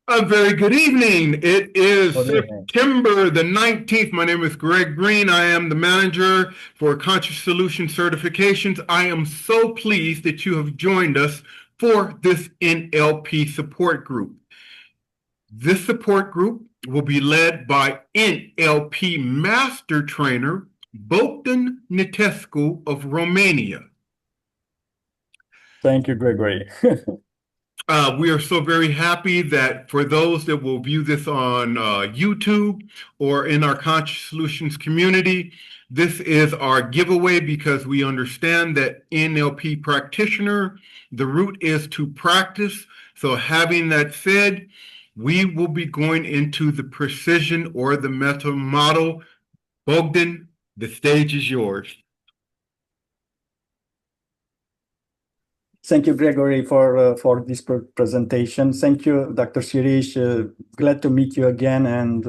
A very good evening. It is September the 19th. My name is Greg Green. I am the manager for Conscious Solution Certifications. I am so pleased that you have joined us for this NLP support group. This support group will be led by NLP Master Trainer Bogdan Nitescu of Romania. Thank you, Gregory. We are so very happy that for those that will view this on YouTube or in our Conscious Solutions community, this is our giveaway because we understand that NLP practitioner, the root is to practice. So having that said, we will be going into the precision or the meta model. Bogdan, the stage is yours. Thank you, Gregory, for this presentation. Thank you, Dr. Shirish. Glad to meet you again, and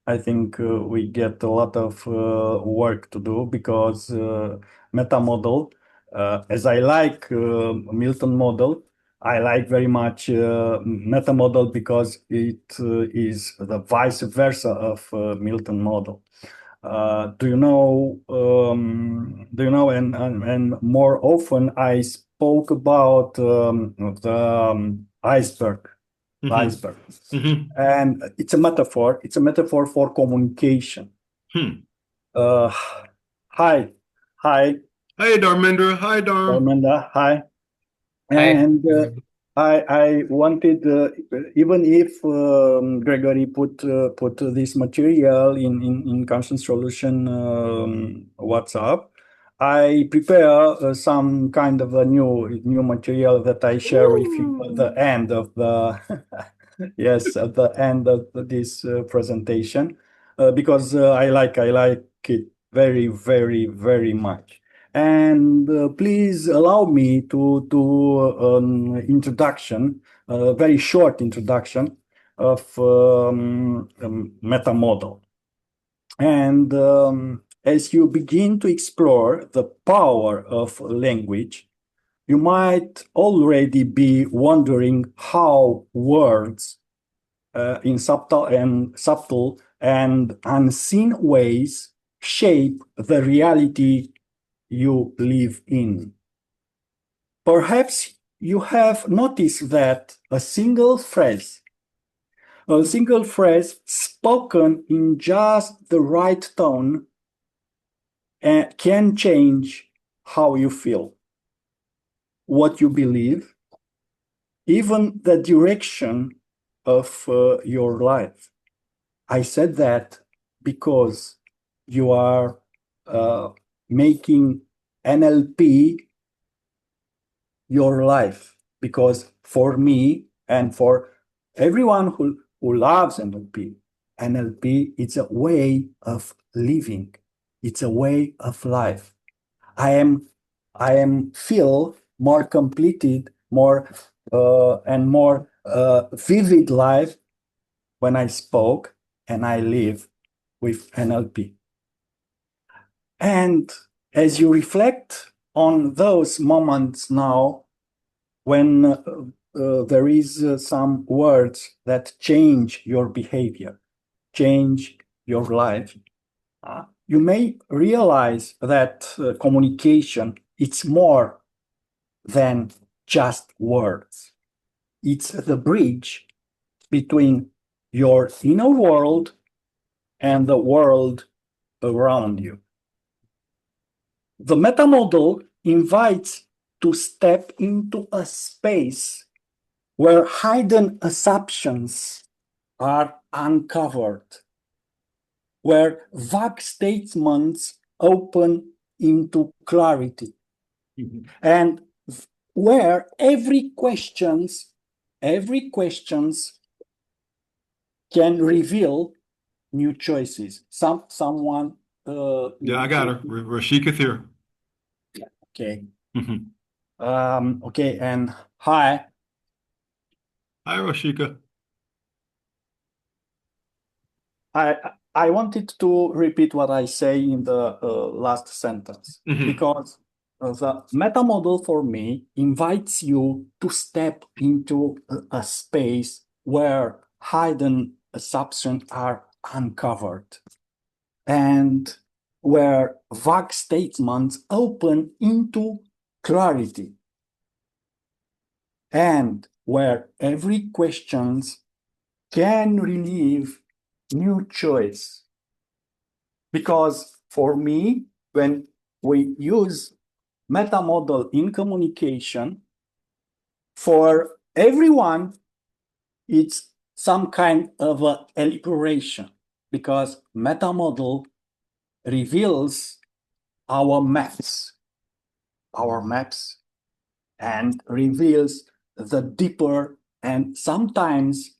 I think we get a lot of work to do because meta model, as I like Milton model, I like very much meta model because it is the vice versa of Milton model. Do you know? And more often I spoke about the iceberg, iceberg, and it's a metaphor. It's a metaphor for communication. Hi, Hey, Dharmendra. Hi, Dharmendra. Hi. And I wanted, even if Gregory put this material in Conscious Solution WhatsApp, I prepare some kind of a new material that I share with you at the end of the yes, at the end of this presentation, because I like it very, very, very much. And please allow me to introduction, a very short introduction of meta model. And as you begin to explore the power of language, you might already be wondering how words in subtle and unseen ways shape the reality you live in. Perhaps you have noticed that a single phrase spoken in just the right tone can change how you feel, what you believe, even the direction of your life. I said that because you are making NLP your life, because for me and for everyone who loves NLP, it's a way of living. It's a way of life. I am feel more completed, more and more vivid life when I spoke and I live with NLP. And as you reflect on those moments now, when there is some words that change your behavior, change your life, you may realize that communication, it's more than just words. It's the bridge between your inner world and the world around you. The meta model invites to step into a space where hidden assumptions are uncovered, where vague statements open into clarity, and where every questions can reveal new choices. Someone. Yeah, I got her. Rashika's here. Yeah. Okay. Okay. And hi. Hi, Rashika. I wanted to repeat what I say in the last sentence, because The meta model for me invites you to step into a space where hidden assumptions are uncovered and where vague statements open into clarity and where every question can relieve new choice. Because for me, when we use meta model in communication, for everyone, it's some kind of a elaboration because meta model reveals our maps, and reveals the deeper and sometimes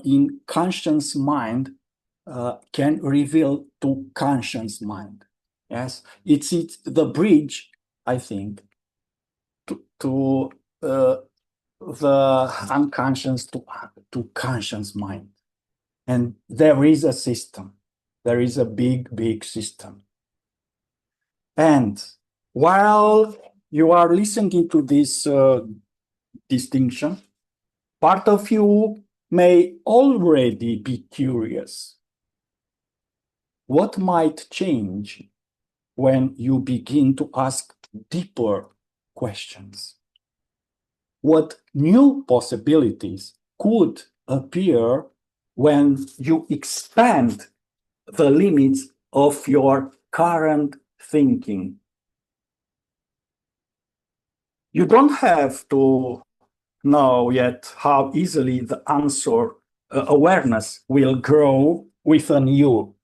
in conscious mind can reveal to conscious mind. Yes, it's the bridge, I think, to the unconscious to conscious mind. And there is a system. There is a big system. And while you are listening to this distinction, part of you may already be curious. What might change when you begin to ask deeper questions? What new possibilities could appear when you expand the limits of your current thinking? You don't have to know yet how easily the answer awareness will grow within you.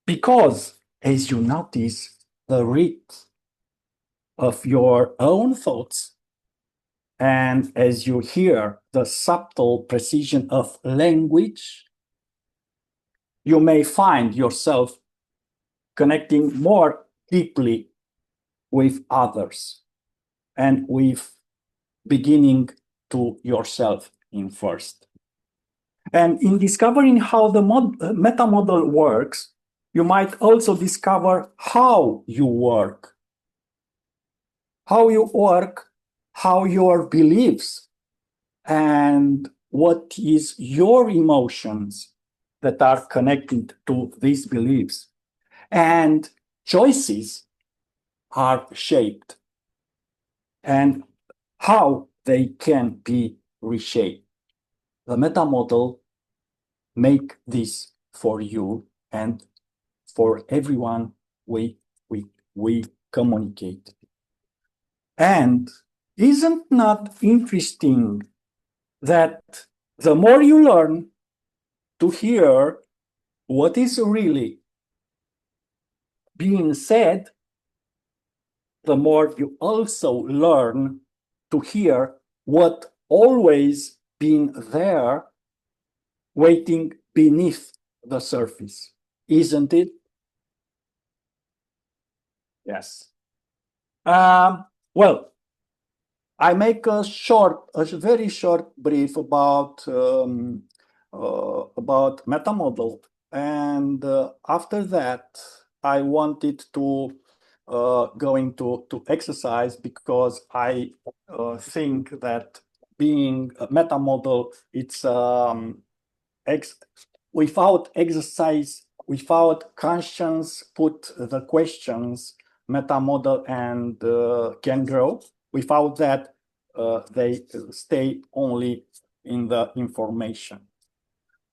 Because as you notice the rate of your own thoughts, and as you hear the subtle precision of language, you may find yourself connecting more deeply with others and with beginning to yourself in first. And in discovering how the meta model works, you might also discover how you work. How your beliefs, and what is your emotions that are connected to these beliefs. And choices are shaped and how they can be reshaped. The meta model make this for you and for everyone we communicate. And isn't not interesting that the more you learn to hear what is really being said, the more you also learn to hear what always been there waiting beneath the surface, isn't it? Yes. Well, I make a very short brief about meta model, and after that, I wanted to go into exercise because I think that being a meta model, it's without exercise, without conscience, put the questions, meta model and can grow. Without that, they stay only in the information.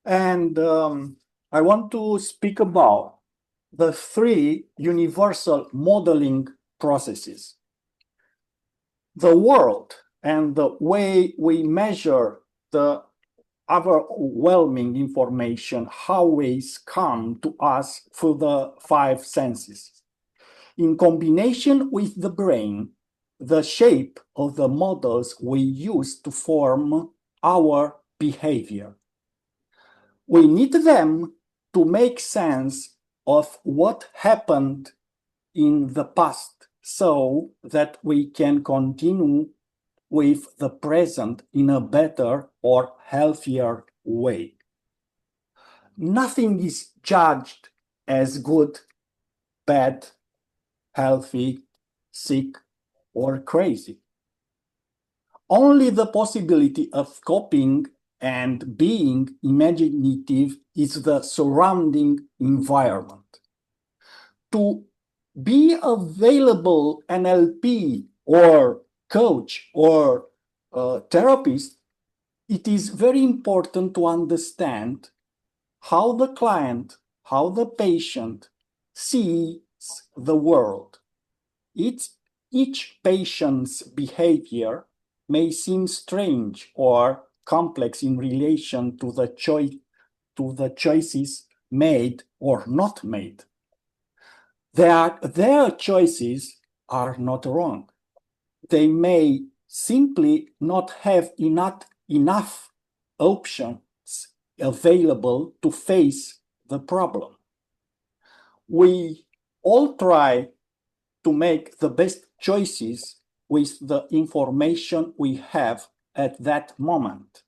And I want to speak about the 3 universal modeling processes. The world and the way we measure the overwhelming information always come to us through the 5 senses. In combination with the brain, the shape of the models we use to form our behavior. We need them to make sense of what happened in the past so that we can continue with the present in a better or healthier way. Nothing is judged as good, bad, healthy, sick, or crazy. Only the possibility of coping and being imaginative is the surrounding environment. To be available NLP or coach or therapist, it is very important to understand how the client, how the patient sees the world. Each patient's behavior may seem strange or complex in relation to the choices made or not made. Their choices are not wrong. They may simply not have enough options available to face the problem. We all try to make the best choices with the information we have at that moment.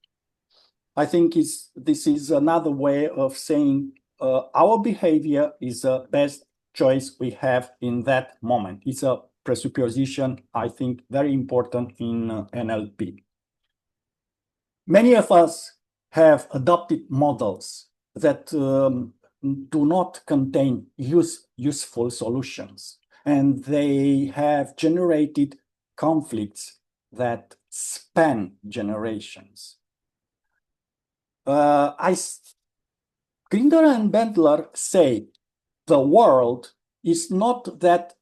I think this is another way of saying our behavior is the best choice we have in that moment. It's a presupposition, I think, very important in NLP. Many of us have adopted models that do not contain useful solutions, and they have generated conflicts that span generations. Grinder and Bendler say the world is not that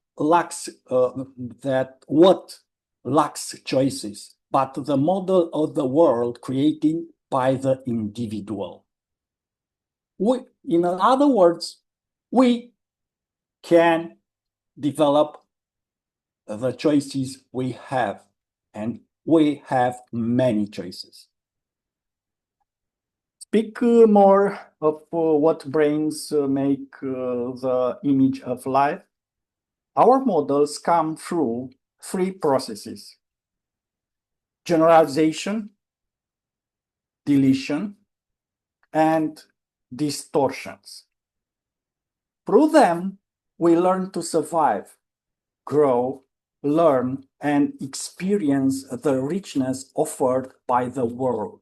what lacks choices, but the model of the world created by the individual. In other words, we can develop the choices we have, and we have many choices. Speak more of what brains make the image of life. Our models come through three processes: generalization, deletion, and distortions. Through them, we learn to survive, grow, learn, and experience the richness offered by the world.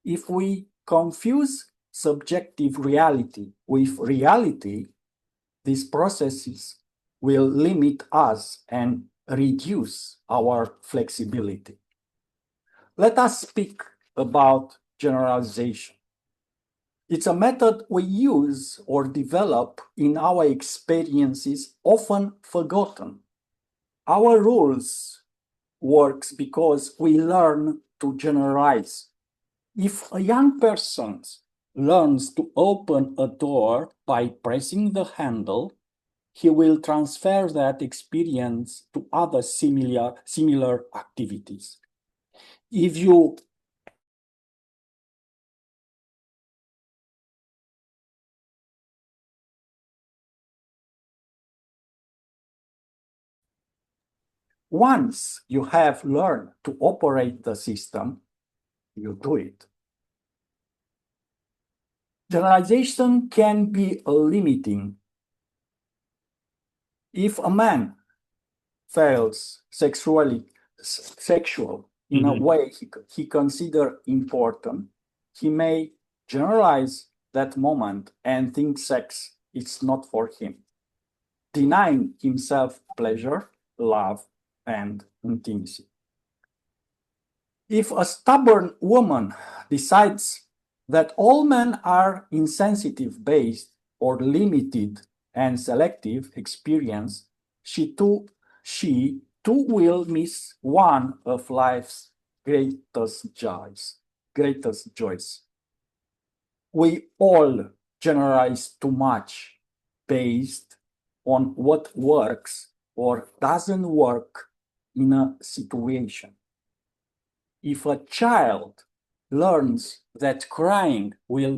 If we confuse subjective reality with reality, these processes will limit us and reduce our flexibility. Let us speak about generalization. It's a method we use or develop in our experiences, often forgotten. Our rules works because we learn to generalize. If a young person learns to open a door by pressing the handle, he will transfer that experience to other similar activities. If you once you have learned to operate the system, you do it. Generalization can be limiting. If a man fails sexual in a way he considers important, he may generalize that moment and think sex is not for him, denying himself pleasure, love, and intimacy. If a stubborn woman decides that all men are insensitive based or limited and selective experience, she too will miss one of life's greatest joys. We all generalize too much based on what works or doesn't work in a situation. If a child learns that crying will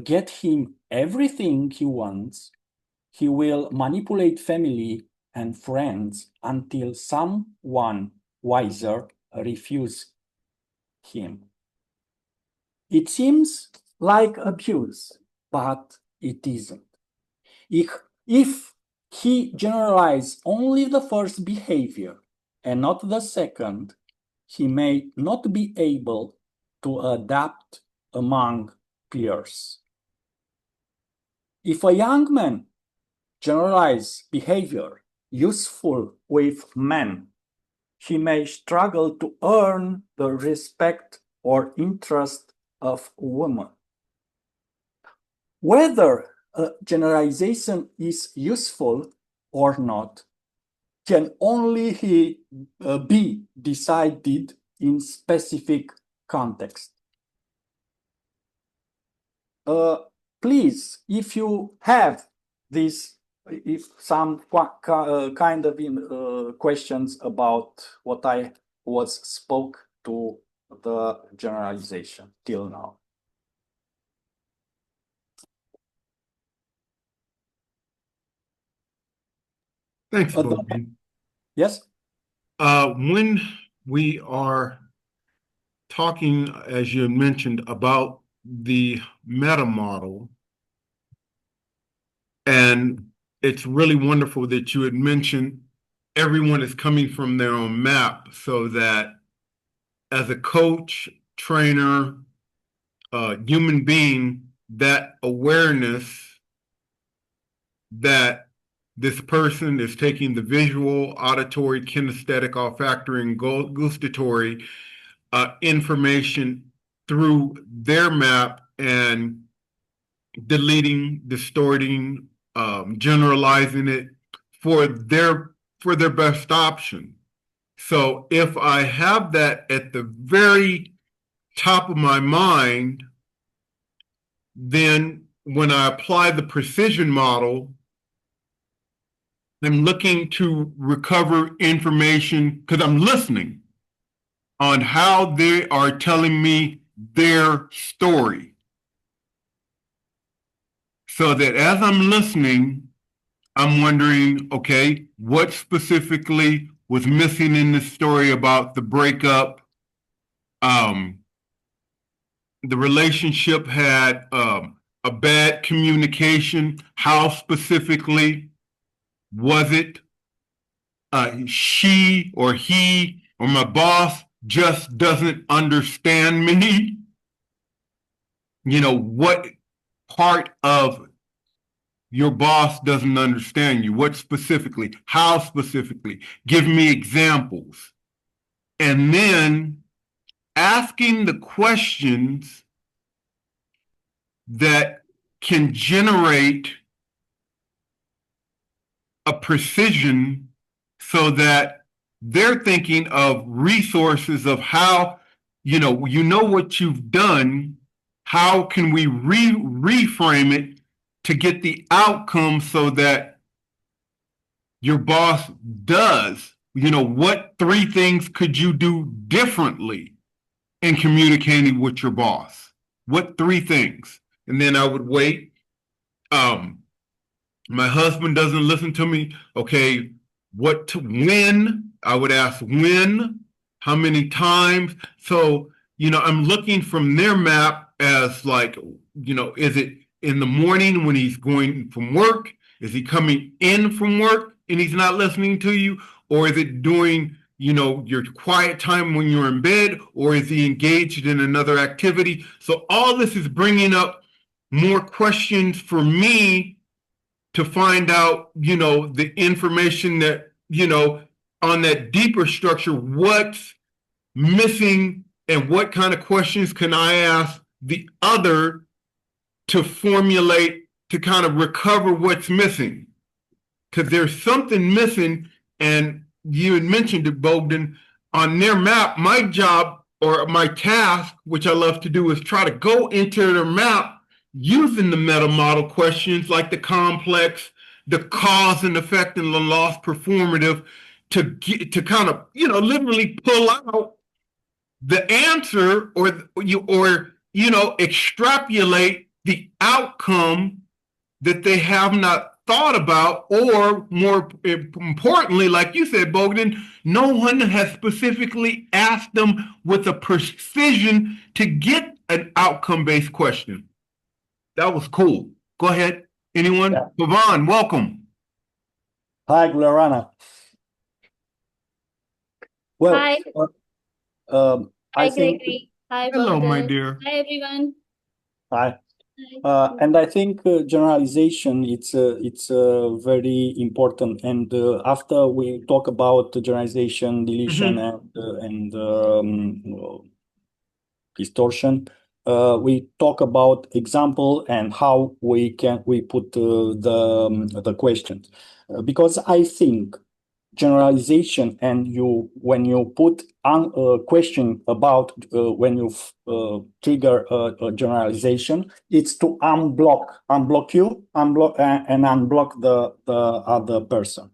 get him everything he wants, he will manipulate family and friends until someone wiser refuses him. It seems like abuse, but it isn't. If he generalizes only the first behavior and not the second, he may not be able to adapt among peers. If a young man generalizes behavior useful with men, he may struggle to earn the respect or interest of women. Whether a generalization is useful or not can only be decided in specific context. Please, if you have this, if some kind of questions about what I was spoke to the generalization till now. Thanks, Bogdan. Yes? When we are talking, as you mentioned, about the meta model, and it's really wonderful that you had mentioned everyone is coming from their own map, so that as a coach, trainer, human being, that awareness that this person is taking the visual, auditory, kinesthetic, olfactory, and gustatory information through their map and deleting, distorting, generalizing it for their best option. So if I have that at the very top of my mind, then when I apply the precision model, I'm looking to recover information because I'm listening on how they are telling me their story. So that as I'm listening, I'm wondering, okay, what specifically was missing in the story about the breakup? The relationship had a bad communication. How specifically was it? She or he or my boss just doesn't understand me. You know, what part of your boss doesn't understand you? What specifically? How specifically? Give me examples. And then asking the questions that can generate a precision so that they're thinking of resources of how, you know what you've done, how can we reframe it to get the outcome so that your boss does, what 3 things could you do differently in communicating with your boss? What 3 things? And then I would wait. My husband doesn't listen to me. Okay, when? I would ask when, how many times. So, I'm looking from their map as like, is it in the morning when he's going from work? Is he coming in from work and he's not listening to you? Or is it during, your quiet time when you're in bed? Or is he engaged in another activity? So all this is bringing up more questions for me to find out, the information that, on that deeper structure, what's missing and what kind of questions can I ask the other to formulate, to kind of recover what's missing. Because there's something missing, and you had mentioned it, Bogdan, on their map. My job or my task, which I love to do, is try to go into their map using the meta model questions like the complex, the cause and effect, and the loss performative to kind of, literally pull out the answer or extrapolate the outcome that they have not thought about, or more importantly, like you said, Bogdan, no one has specifically asked them with a precision to get an outcome-based question. That was cool. Go ahead. Anyone? Yeah. Pavan, welcome. Hi, Glorana. Well, Hi, I hi think, Gregory. Hi Hello, my Burger. dear. Hi everyone. hi. Hi. And I think generalization it's very important. And after we talk about generalization, deletion, Mhm. and distortion, we talk about example and how we put the questions. Because I think generalization and you when you put a question about when you trigger a generalization, it's to unblock you and unblock the other person,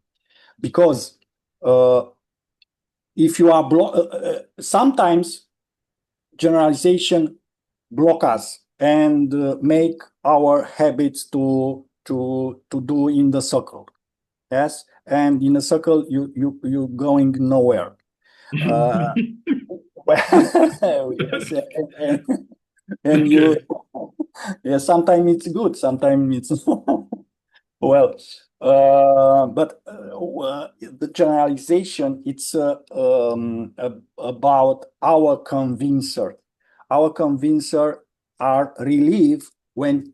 because uh, if you are sometimes generalization block us and make our habits to do in the circle. Yes, and in a circle, you going nowhere. Uh, yes, and you, Okay. yeah. Sometimes it's good, sometimes it's well. But the generalization, it's about our convincer. Our convincer are relieved when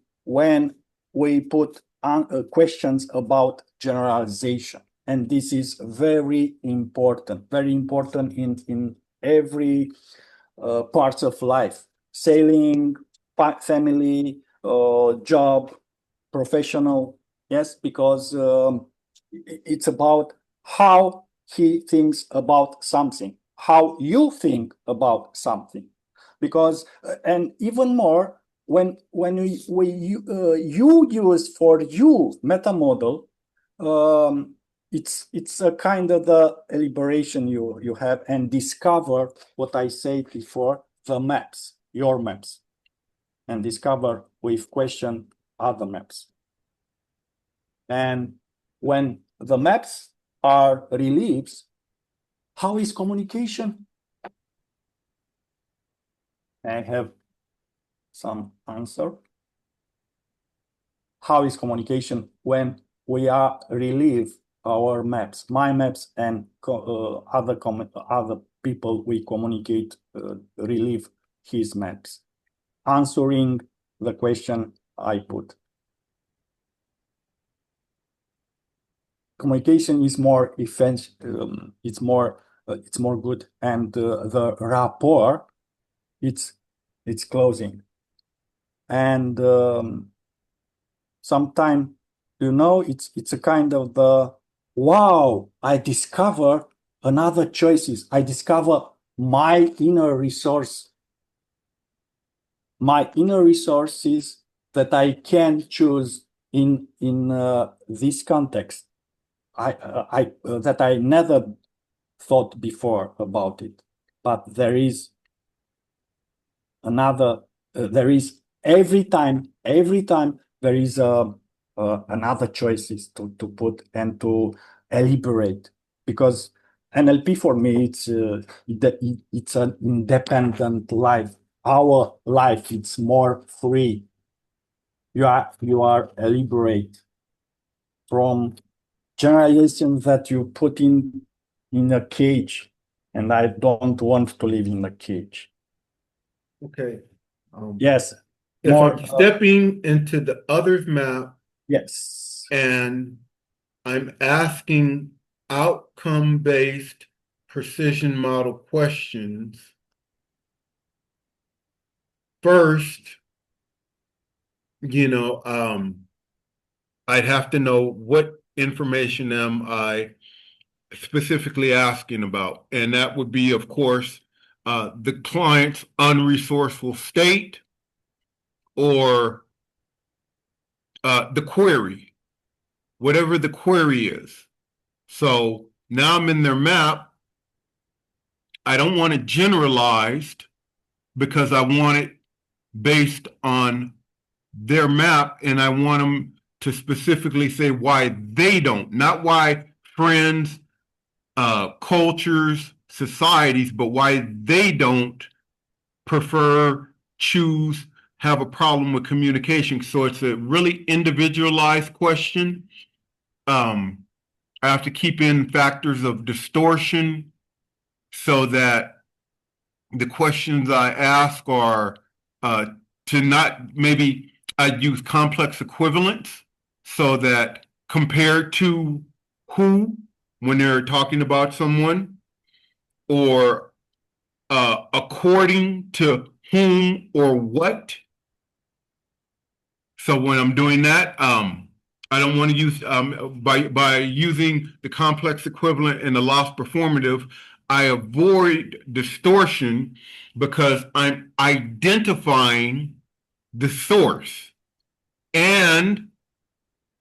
we put questions about generalization, and this is very important in every parts of life: sailing, family, job, professional. Yes, because it's about how he thinks about something, how you think about something. Because and even more, when you use for you meta model, um, it's a kind of the elaboration you have and discover what I said before, the maps, your maps, and discover with question other maps. And when the maps are released, how is communication? I have some answer. How is communication when we are relieve our maps, my maps, and other people we communicate relieve his maps, answering the question I put. Communication is more effective. It's more good, and the rapport, it's closing. And sometimes, it's a kind of the wow, I discover another choices. I discover my inner resource, my inner resources that I can choose in this context. I that I never thought before about it, but there is another. There is every time there is another choices to put and to elaborate, because NLP for me it's an independent life. Our life, it's more free. You are elaborate from generalization that you put in a cage, and I don't want to live in a cage. Okay. Yes, If more. I'm stepping into the other's map Yes. and I'm asking outcome-based precision model questions, first, I'd have to know what information am I specifically asking about. And that would be, of course, the client's unresourceful state or the query, whatever the query is. So now I'm in their map. I don't want it generalized because I want it based on their map, and I want them to specifically say why they don't, not why friends, cultures, societies, but why they don't prefer, choose, have a problem with communication. So it's a really individualized question. Um, I have to keep in factors of distortion so that the questions I ask are to not, maybe I use complex equivalents so that compared to who, when they're talking about someone, or according to whom or what. So when I'm doing that, I don't want to use by using the complex equivalent and the lost performative, I avoid distortion because I'm identifying the source. And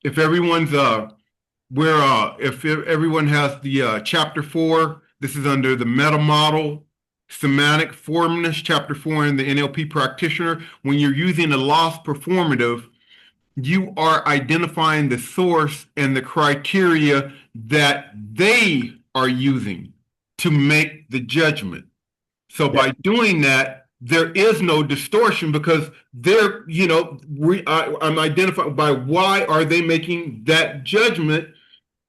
if everyone's if everyone has the chapter 4, this is under the meta model, semantic formness, chapter 4 in the NLP practitioner. When you're using a lost performative, you are identifying the source and the criteria that they are using to make the judgment. So by doing that, there is no distortion because they're, I'm identifying by why are they making that judgment.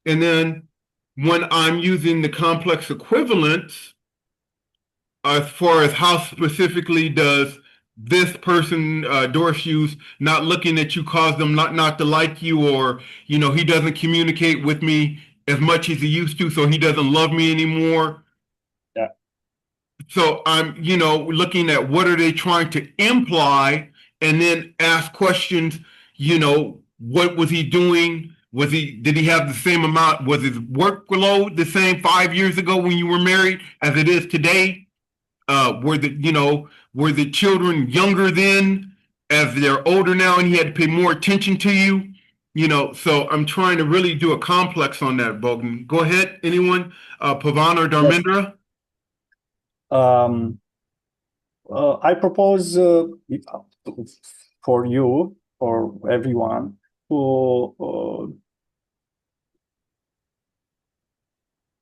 And then when I'm using the complex equivalence, as far as how specifically does this person, Doris, use not looking at you cause them not to like you, or, he doesn't communicate with me as much as he used to, so he doesn't love me anymore. Yeah. So I'm, looking at what are they trying to imply, and then ask questions, what was he doing? Did he have the same amount? Was his workload the same 5 years ago when you were married as it is today? Were the children younger then as they're older now and he had to pay more attention to you? So I'm trying to really do a complex on that, Bogdan. Go ahead, anyone? Pavan or Dharmendra? I propose for you, for everyone, to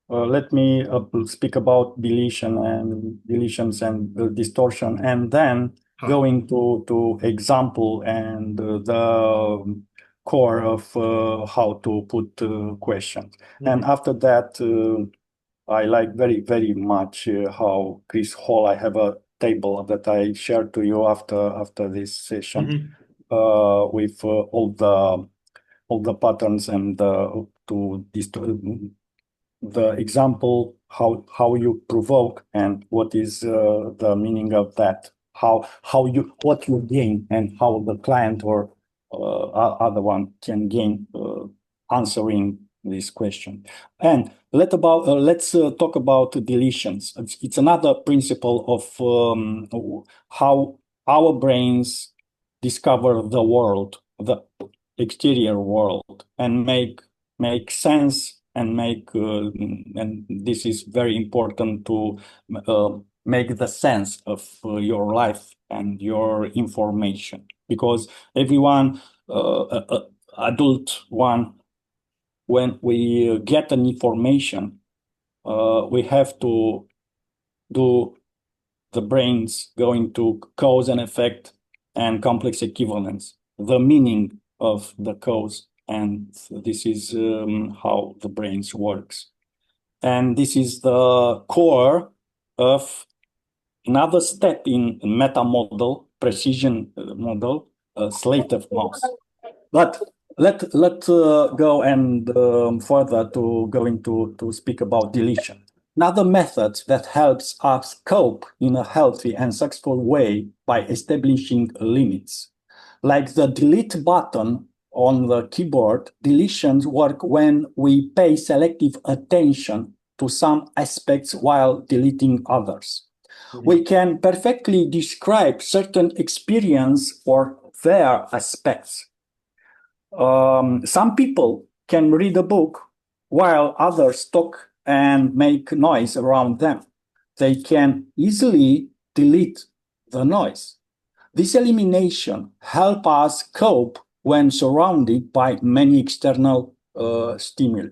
let me speak about deletions and distortion, and then going to example and the core of how to put questions. And after that, I like very, very much how Chris Hall, I have a table that I shared to you after this session with all the patterns and the example, how you provoke and what is the meaning of that, what you gain and how the client or other one can gain answering this question. And let's talk about deletions. It's another principle of how our brains discover the world, the exterior world, and make sense and and this is very important to make the sense of your life and your information, because everyone, adult one, when we get an information, we have to do the brains going to cause and effect and complex equivalence, the meaning of the cause. And this is how the brains works. And this is the core of another step in meta model, precision model, Slater mouse. But let's go and further to going to speak about deletion. Another method that helps us cope in a healthy and successful way by establishing limits. Like the delete button on the keyboard, deletions work when we pay selective attention to some aspects while deleting others. We can perfectly describe certain experience or their aspects. Some people can read a book while others talk and make noise around them. They can easily delete the noise. This elimination helps us cope when surrounded by many external stimuli.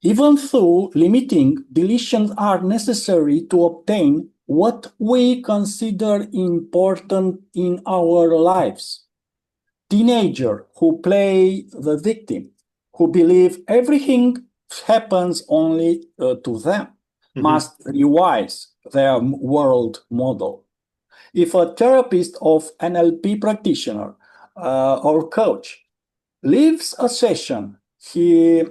Even though limiting, deletions are necessary to obtain what we consider important in our lives. Teenagers who play the victim, who believe everything happens only to them must revise their world model. If a therapist of NLP practitioner or coach leaves a session, he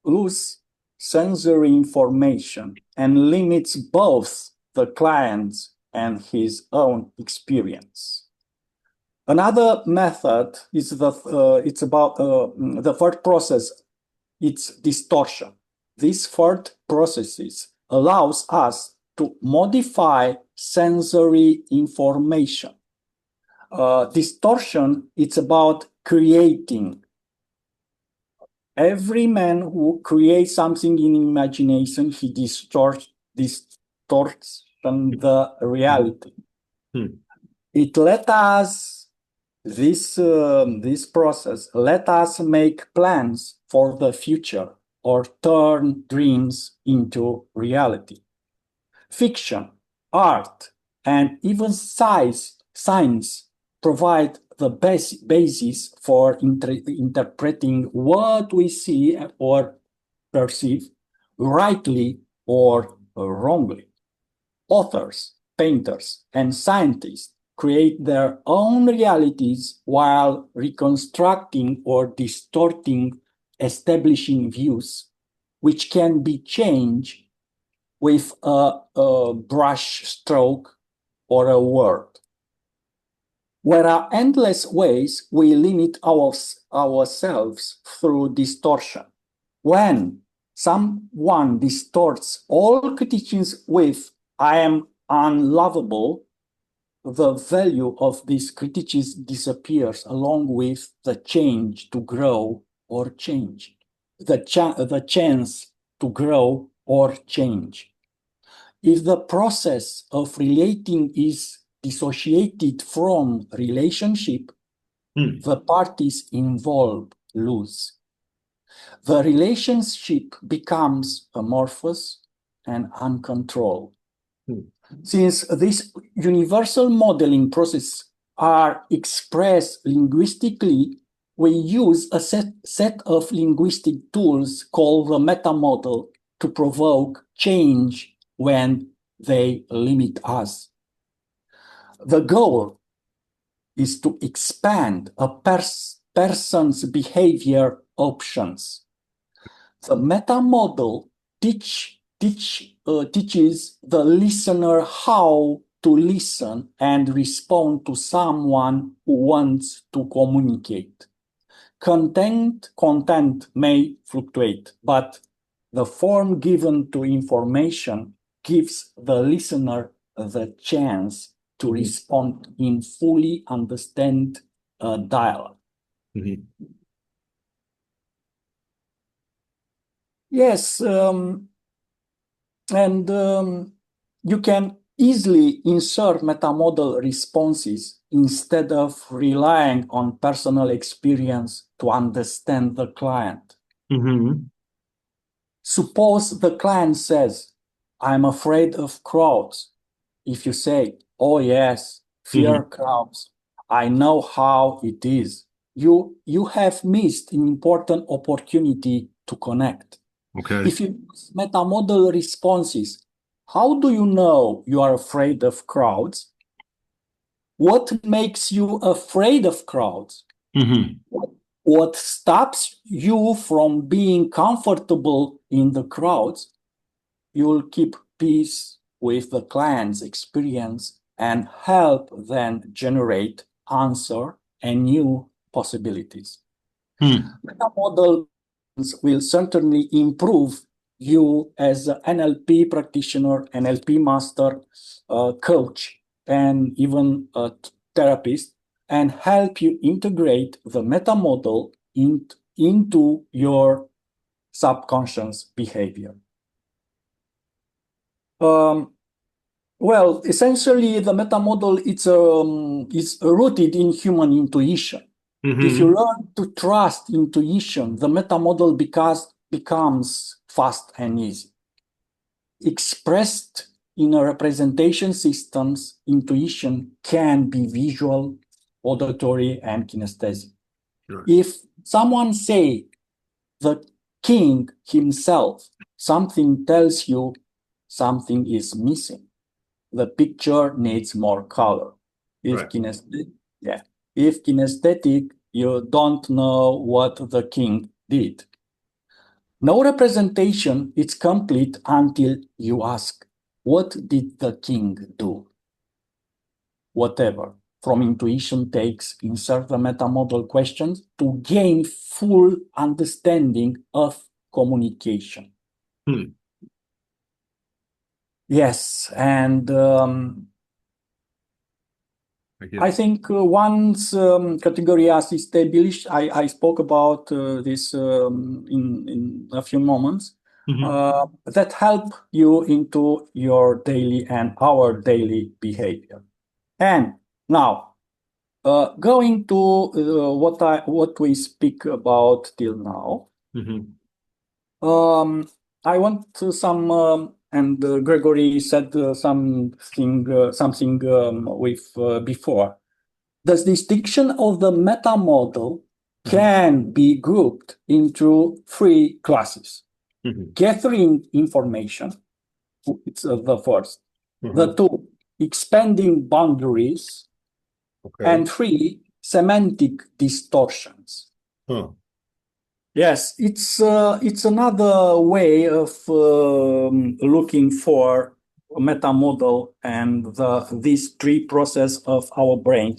loses sensory information and limits both the client's and his own experience. Another method is it's about the third process. It's distortion. These third processes allows us to modify sensory information. Distortion, it's about creating. Every man who creates something in imagination, he distorts the reality. It let us, this process, let us make plans for the future or turn dreams into reality. Fiction, art, and even science provide the basis for interpreting what we see or perceive, rightly or wrongly. Authors, painters, and scientists create their own realities while reconstructing or distorting establishing views, which can be changed with a brush stroke or a word. There are endless ways we limit ourselves through distortion. When someone distorts all criticisms with "I am unlovable," the value of this criticism disappears along with the change to grow or change, the chance to grow or change. If the process of relating is dissociated from relationship, the parties involved lose. The relationship becomes amorphous and uncontrolled. Since these universal modeling processes are expressed linguistically, we use a set of linguistic tools called the meta model to provoke change when they limit us. The goal is to expand a person's behavior options. The meta model teaches the listener how to listen and respond to someone who wants to communicate. Content may fluctuate, but the form given to information gives the listener the chance to respond in fully understand dialogue. Yes, and you can easily insert metamodal responses instead of relying on personal experience to understand the client. Suppose the client says, "I'm afraid of crowds." If you say, "Oh yes, fear crowds. I know how it is," you have missed an important opportunity to connect. Okay. If you use metamodal responses, how do you know you are afraid of crowds? What makes you afraid of crowds? What stops you from being comfortable in the crowds? You'll keep peace with the client's experience and help them generate answer and new possibilities. Metamodal will certainly improve you as an NLP practitioner, NLP master, coach, and even a therapist, and help you integrate the meta model into your subconscious behavior. Well, essentially, the meta model is rooted in human intuition. If you learn to trust intuition, the meta model becomes fast and easy. Expressed in a representation systems, intuition can be visual, auditory, and kinesthetic. If someone say, the king himself, something tells you something is missing. The picture needs more color. If Right. kinesthetic, if kinesthetic, you don't know what the king did. No representation is complete until you ask, what did the king do? Whatever. From intuition takes, insert the meta-model questions to gain full understanding of communication. Hmm. Yes, and I get I it. think once category is established, I spoke about this in a few moments, that help you into your daily and our daily behavior. And now, going to what we speak about till now, I want to some and Gregory said something with before. The distinction of the meta model can be grouped into three classes. Gathering information, it's the first. The two, expanding boundaries. Okay. And three, semantic distortions. Huh. Yes, it's another way of looking for a meta model and these three process of our brain: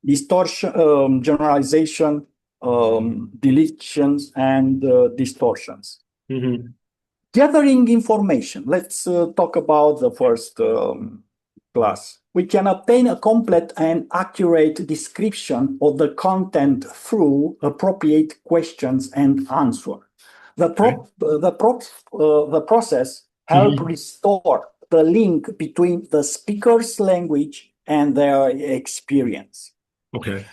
distortion, generalization, deletions, and distortions. Gathering information. Let's talk about the first class. We can obtain a complete and accurate description of the content through appropriate questions and answer. The process helps restore the link between the speaker's language and their experience. Okay.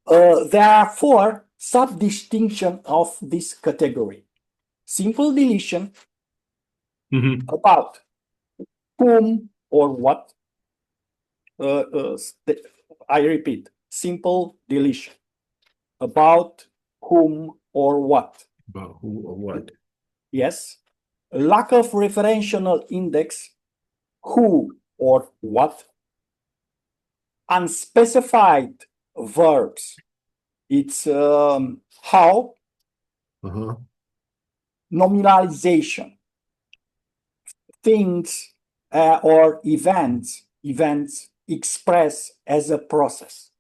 There are four sub-distinctions of this category. Simple deletion, about whom or what. I repeat, simple deletion, about whom or what. About who or what. Yes. Lack of referential index, who or what. Unspecified verbs, it's how. Nominalization, things or events expressed as a process.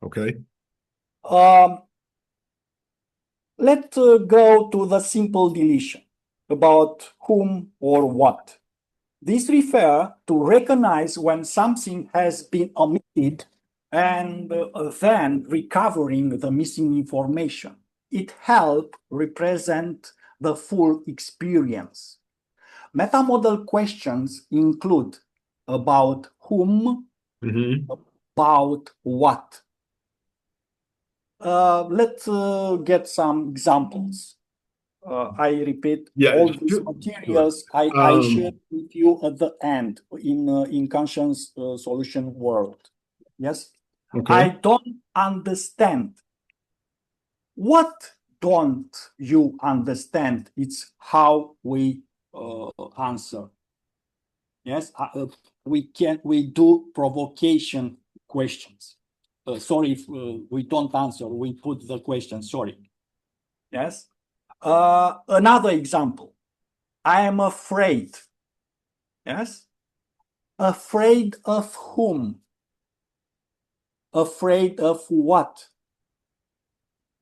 Okay. Let's go to the simple deletion, about whom or what. This refers to recognize when something has been omitted and then recovering the missing information. It helps represent the full experience. Meta-model questions include about whom, about what. Let's get some examples. I repeat, all these materials I shared with you at the end in Conscious Solution World. Yes? Okay. I don't understand. What don't you understand? It's how we answer. Yes, we do provocation questions. Sorry if we don't answer, we put the question, sorry. Yes. Another example. I am afraid. Yes. Afraid of whom? Afraid of what?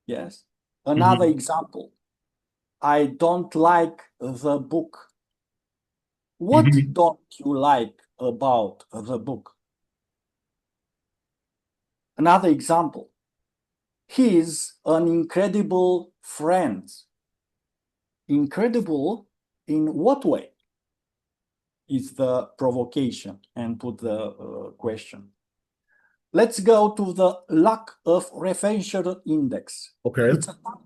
Yes. Another example. I don't like the book. What don't you like about the book? Another example. He's an incredible friend. Incredible in what way? Is the provocation and put the question. Let's go to the lack of referential index. Okay. It's a type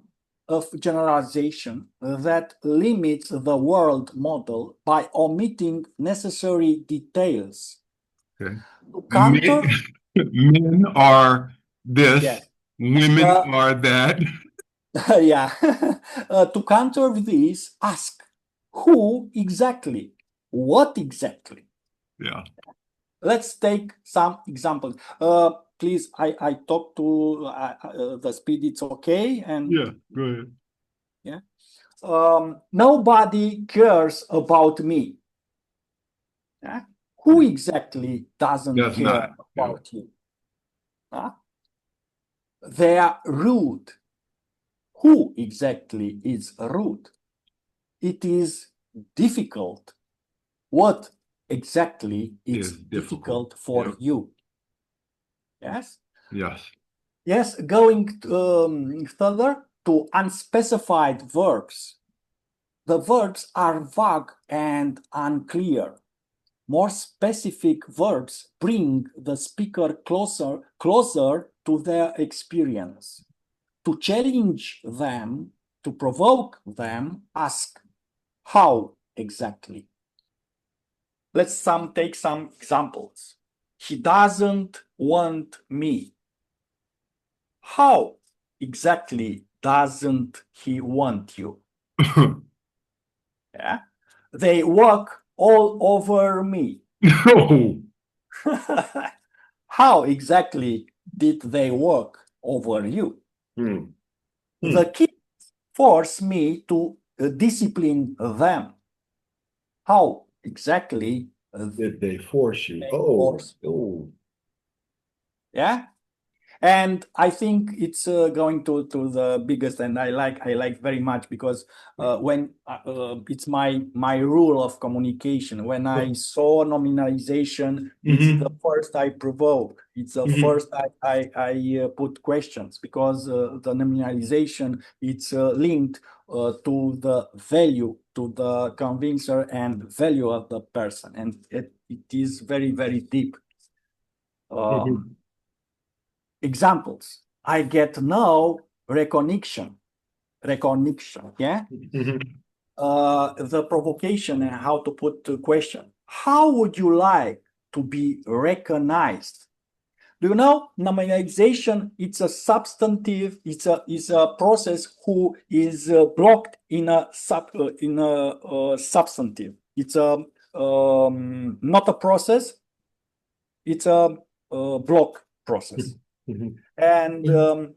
of generalization that limits the world model by omitting necessary details. Okay. To counter, Men are this, yes. women are that. Yeah. To counter this, ask who exactly, what exactly. Yeah. Let's take some examples. Please, I talk to the speed. It's okay, and Yeah. Go ahead. yeah. Nobody cares about me. Yeah? Who exactly doesn't Does care not. Yeah. about you? Huh? They are rude. Who exactly is rude? It is difficult. What exactly is Is difficult. difficult for Yeah. you? Yes. Yes. Yes. Going further to unspecified verbs. The verbs are vague and unclear. More specific verbs bring the speaker closer to their experience. To challenge them, to provoke them, ask how exactly. Let's take some examples. He doesn't want me. How exactly doesn't he want you? Yeah. They walk all over me. No. How exactly did they walk over you? Hmm. The kids force me to discipline them. How exactly Did they force you? they Oh. force? Oh. Yeah. And I think it's going to the biggest, and I like very much because when it's my rule of communication. When I saw nominalization, it's the first I provoke. It's the first I put questions, because the nominalization, it's linked to the value, to the convincer and value of the person, and it is very, very deep. Examples. I get no recognition. Yeah. The provocation and how to put the question. How would you like to be recognized? Do you know nominalization? It's a substantive. It's a process who is blocked in a substantive. It's a not a process. It's a block process. And the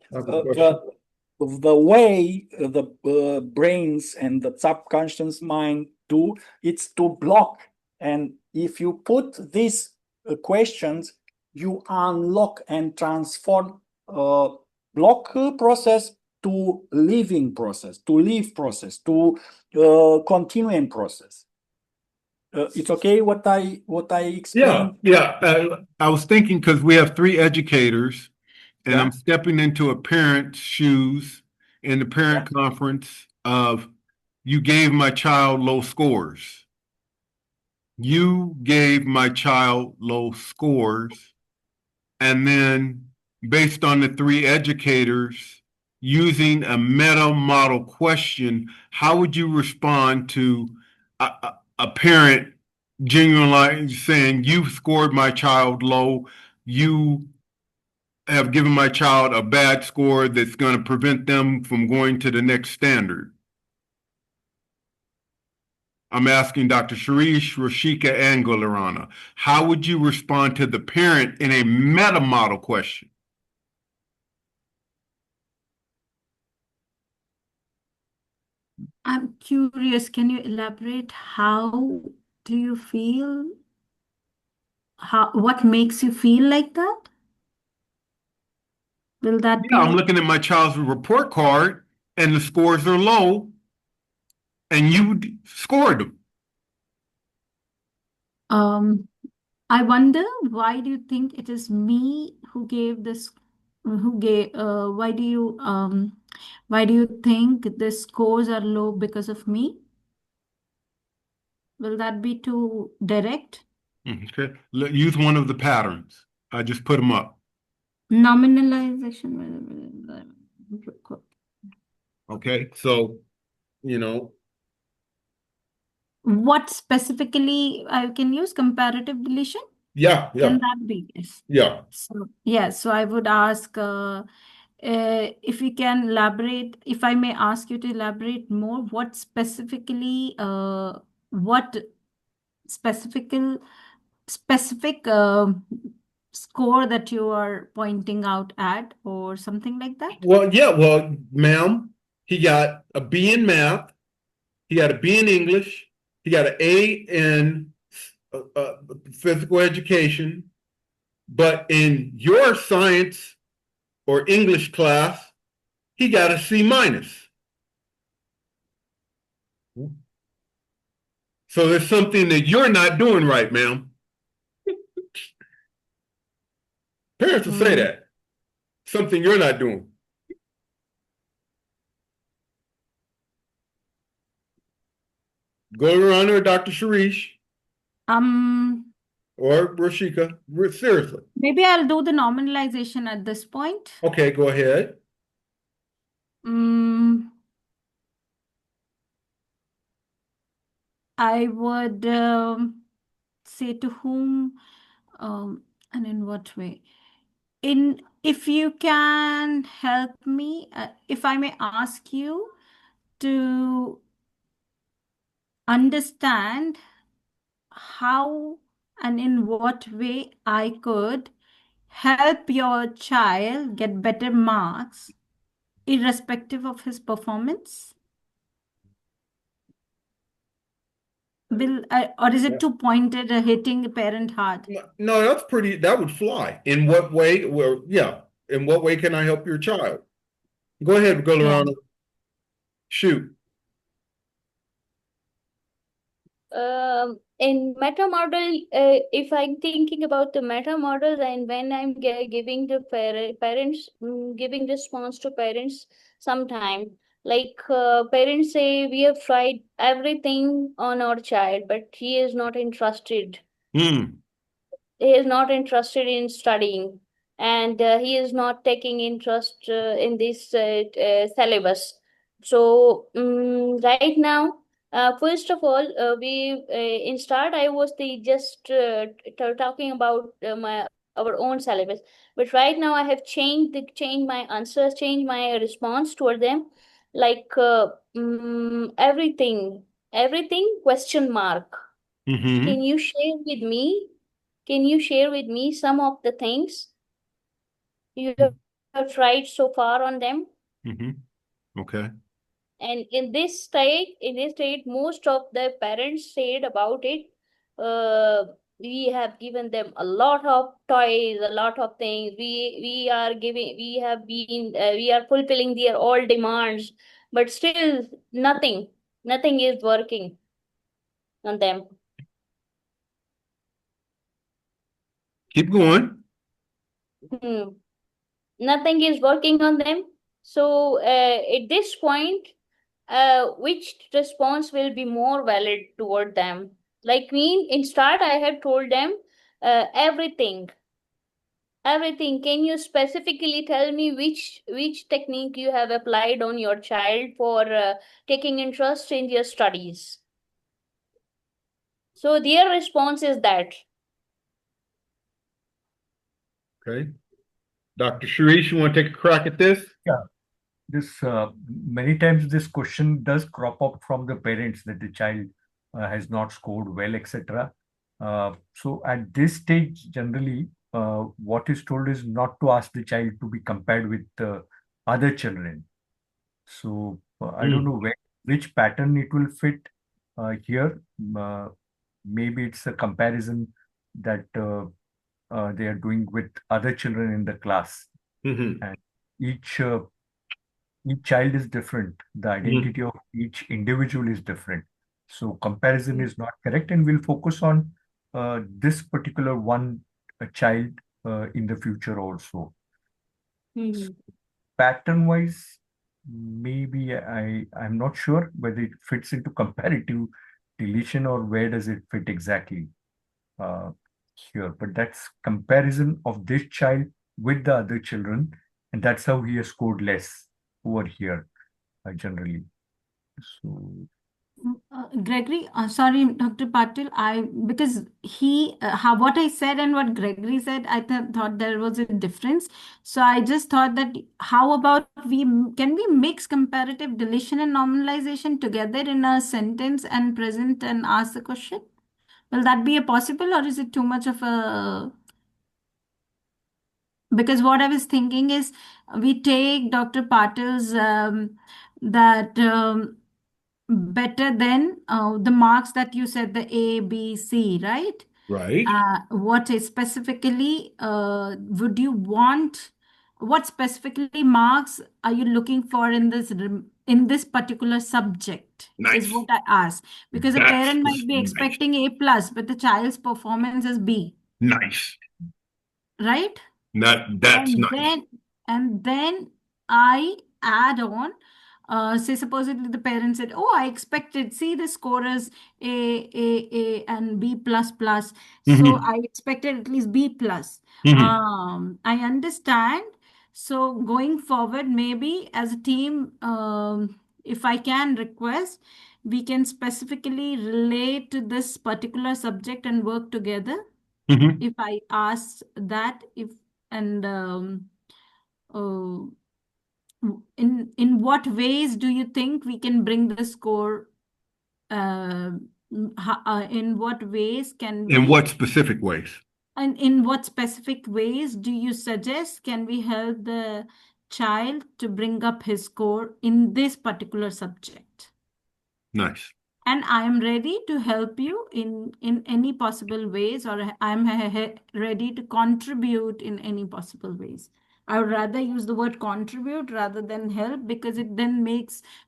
way the brains and the subconscious mind do, it's to block. And if you put these questions, you unlock and transform block process to living process, to live process, to continuing process. It's okay what I explained? Yeah. I was thinking, because we have 3 educators, and Yeah. I'm stepping into a parent's shoes in the parent conference of, you gave my child low scores. You gave my child low scores. And then, based on the 3 educators, using a meta model question, how would you respond to a parent genuinely saying, you scored my child low, you have given my child a bad score that's going to prevent them from going to the next standard? I'm asking Dr. Sharish, Rashika, and Gularana. How would you respond to the parent in a meta model question? I'm curious, can you elaborate? How do you feel? What makes you feel like that? Will that Yeah, I'm be looking at my child's report card and the scores are low, and you scored them. I wonder, why do you think it is me who gave this, why do you think the scores are low because of me? Will that be too direct? Okay, use one of the patterns. I just put them up. Nominalization. Okay, so, you know, What specifically I can use? Comparative deletion? yeah, Can that be? Yes. yeah. So, yeah, so I would ask, if you can elaborate, if I may ask you to elaborate more, what specific specific score that you are pointing out at, or something like that? Well, yeah, well, ma'am, he got a B in math, he got a B in English, he got an A in physical education, but in your science or English class, he got a C minus. So there's something that you're not doing right, ma'am. Parents will say that. Something you're not doing. Go around there, Dr. Sharish or Rashika. Seriously. Maybe I'll do the normalization at this point. Okay, go ahead. I would say to whom, and in what way. If you can help me, if I may ask you to understand how and in what way I could help your child get better marks irrespective of his performance. Or is it too pointed, hitting a parent hard? No, that would fly. In what way? Well, yeah. In what way can I help your child? Go ahead, go around. Shoot. In meta model, if I'm thinking about the meta model, and when I'm giving the parents, giving response to parents, sometime like parents say we have tried everything on our child, but he is not interested. He is not interested in studying, and he is not taking interest in this syllabus. So right now, first of all, we in start I was just talking about our own syllabus, but right now I have changed my answers, changed my response toward them, like everything question mark. Can you share with me? Can you share with me some of the things you have tried so far on them? Okay. And in this state, most of the parents said about it. We have given them a lot of toys, a lot of things. We are giving. We have been. We are fulfilling their all demands, but still nothing. Nothing is working on them. Keep going. Nothing is working on them. So at this point, which response will be more valid toward them? Like me, in start, I had told them everything. Can you specifically tell me which technique you have applied on your child for taking interest in their studies? So their response is that. Okay. Dr. Sharish, you want to take a crack at this? Yeah. This many times this question does crop up from the parents that the child has not scored well, etc. So at this stage, generally, what is told is not to ask the child to be compared with other children. So I don't know which pattern it will fit here. Maybe it's a comparison that they are doing with other children in the class, and each child is different. The identity of each individual is different. So comparison is not correct, and we'll focus on this particular one child in the future also. Pattern wise, maybe I'm not sure whether it fits into comparative deletion or where does it fit exactly here. But that's comparison of this child with the other children, and that's how he has scored less over here generally. So Gregory, sorry, Dr. Patil, because what I said and what Gregory said, I thought there was a difference. So I just thought that how about can we mix comparative deletion and normalization together in a sentence and present and ask the question? Will that be a possible, or is it too much of a, because what I was thinking is we take Dr. Patil's that better than the marks that you said, the A, B, C, right? Right. What is specifically would you want? What specifically marks are you looking for in this particular subject? Is Nice. what I asked, because a That's parent might be nice. expecting A plus, but the child's performance is B, Nice. right? That's And nice. then I add on, say supposedly the parent said, "Oh, I expected. See, the score is A, and B plus plus. So Mhm. I expected at least B plus." Mhm. I understand. So going forward, maybe as a team, if I can request, we can specifically relate to this particular subject and work together. Mhm. If I ask that, if and uh, in what ways do you think we can bring the score? Uh, in what ways can In we? what specific ways? And in what specific ways do you suggest can we help the child to bring up his score in this particular subject? Nice. And I am ready to help you in any possible ways, or I'm ready to contribute in any possible ways. I would rather use the word contribute rather than help, because it then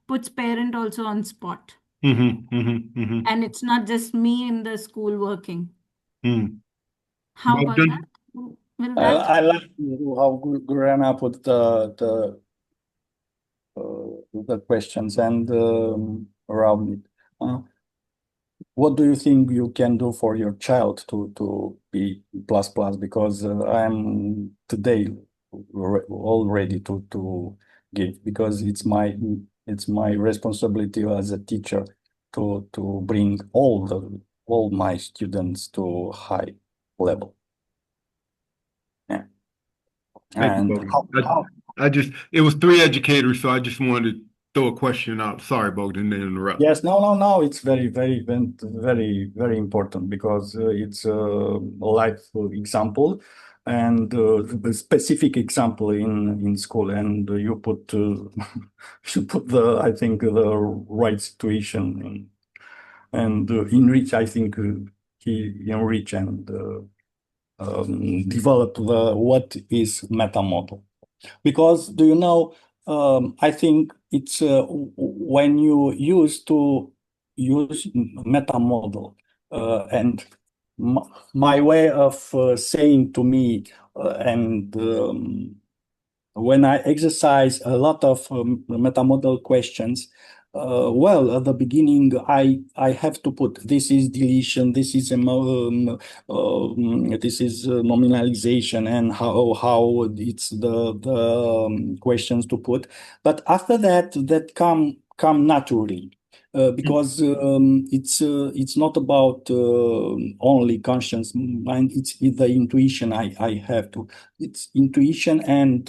puts parent also on spot, Mhm. Mhm. Mhm. and it's not just me in the school working. Mhm. How Well about that? done. Will that? I like how Gurana put the questions and around it. What do you think you can do for your child to be plus plus? Because I'm today all ready to give, because it's my responsibility as a teacher to bring all my students to high level. Yeah. Thank you, And Bogdan. It was three educators, so I just wanted to throw a question out. Sorry, Bogdan, to interrupt. yes, no. It's very important, because it's a life example and a specific example in school, and you put you put the, I think, the right situation in, and enrich. I think he enrich and develop what is meta model. Because do you know, I think it's when you use meta model, and my way of saying to me, and when I exercise a lot of meta model questions, well, at the beginning, I have to put this is deletion, this is this is nominalization, and how it's the questions to put. But after that, that come naturally. Because it's not about only conscious mind, it's the intuition I have to. It's intuition, and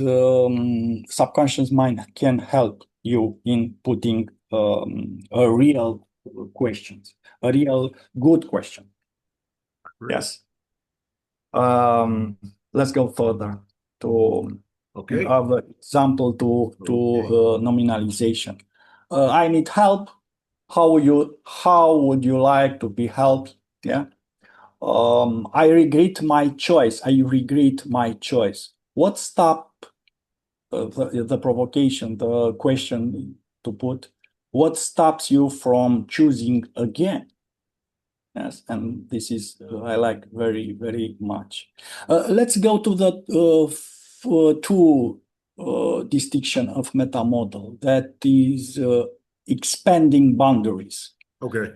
subconscious mind can help you in putting a real questions, a real good question. Yes. Let's go further to Okay. other example to nominalization. I need help. How would you like to be helped? Yeah. I regret my choice. I regret my choice. What stop the provocation, the question to put? What stops you from choosing again? Yes, and this is I like very much. Let's go to the two distinction of meta model, that is expanding boundaries. Okay.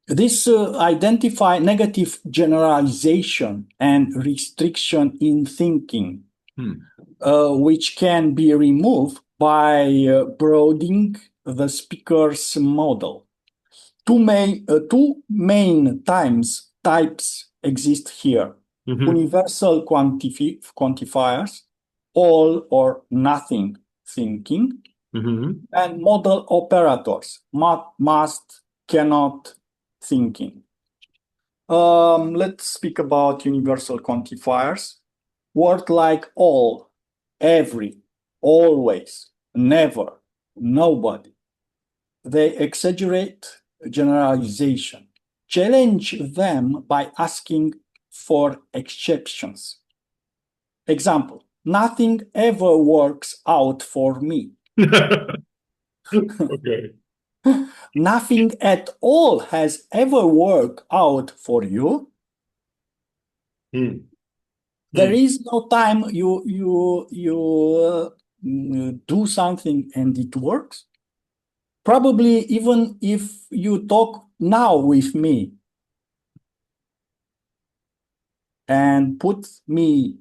This identify negative generalization and restriction in thinking, which can be removed by broadening the speaker's model. two main types exist here. Universal quantifiers, all or nothing thinking, and model operators, must, cannot thinking. Let's speak about universal quantifiers. Words like all, every, always, never, nobody. They exaggerate generalization. Challenge them by asking for exceptions. Example, nothing ever works out for me. Okay. Nothing at all has ever worked out for you. There is no time you do something and it works. Probably even if you talk now with me and put me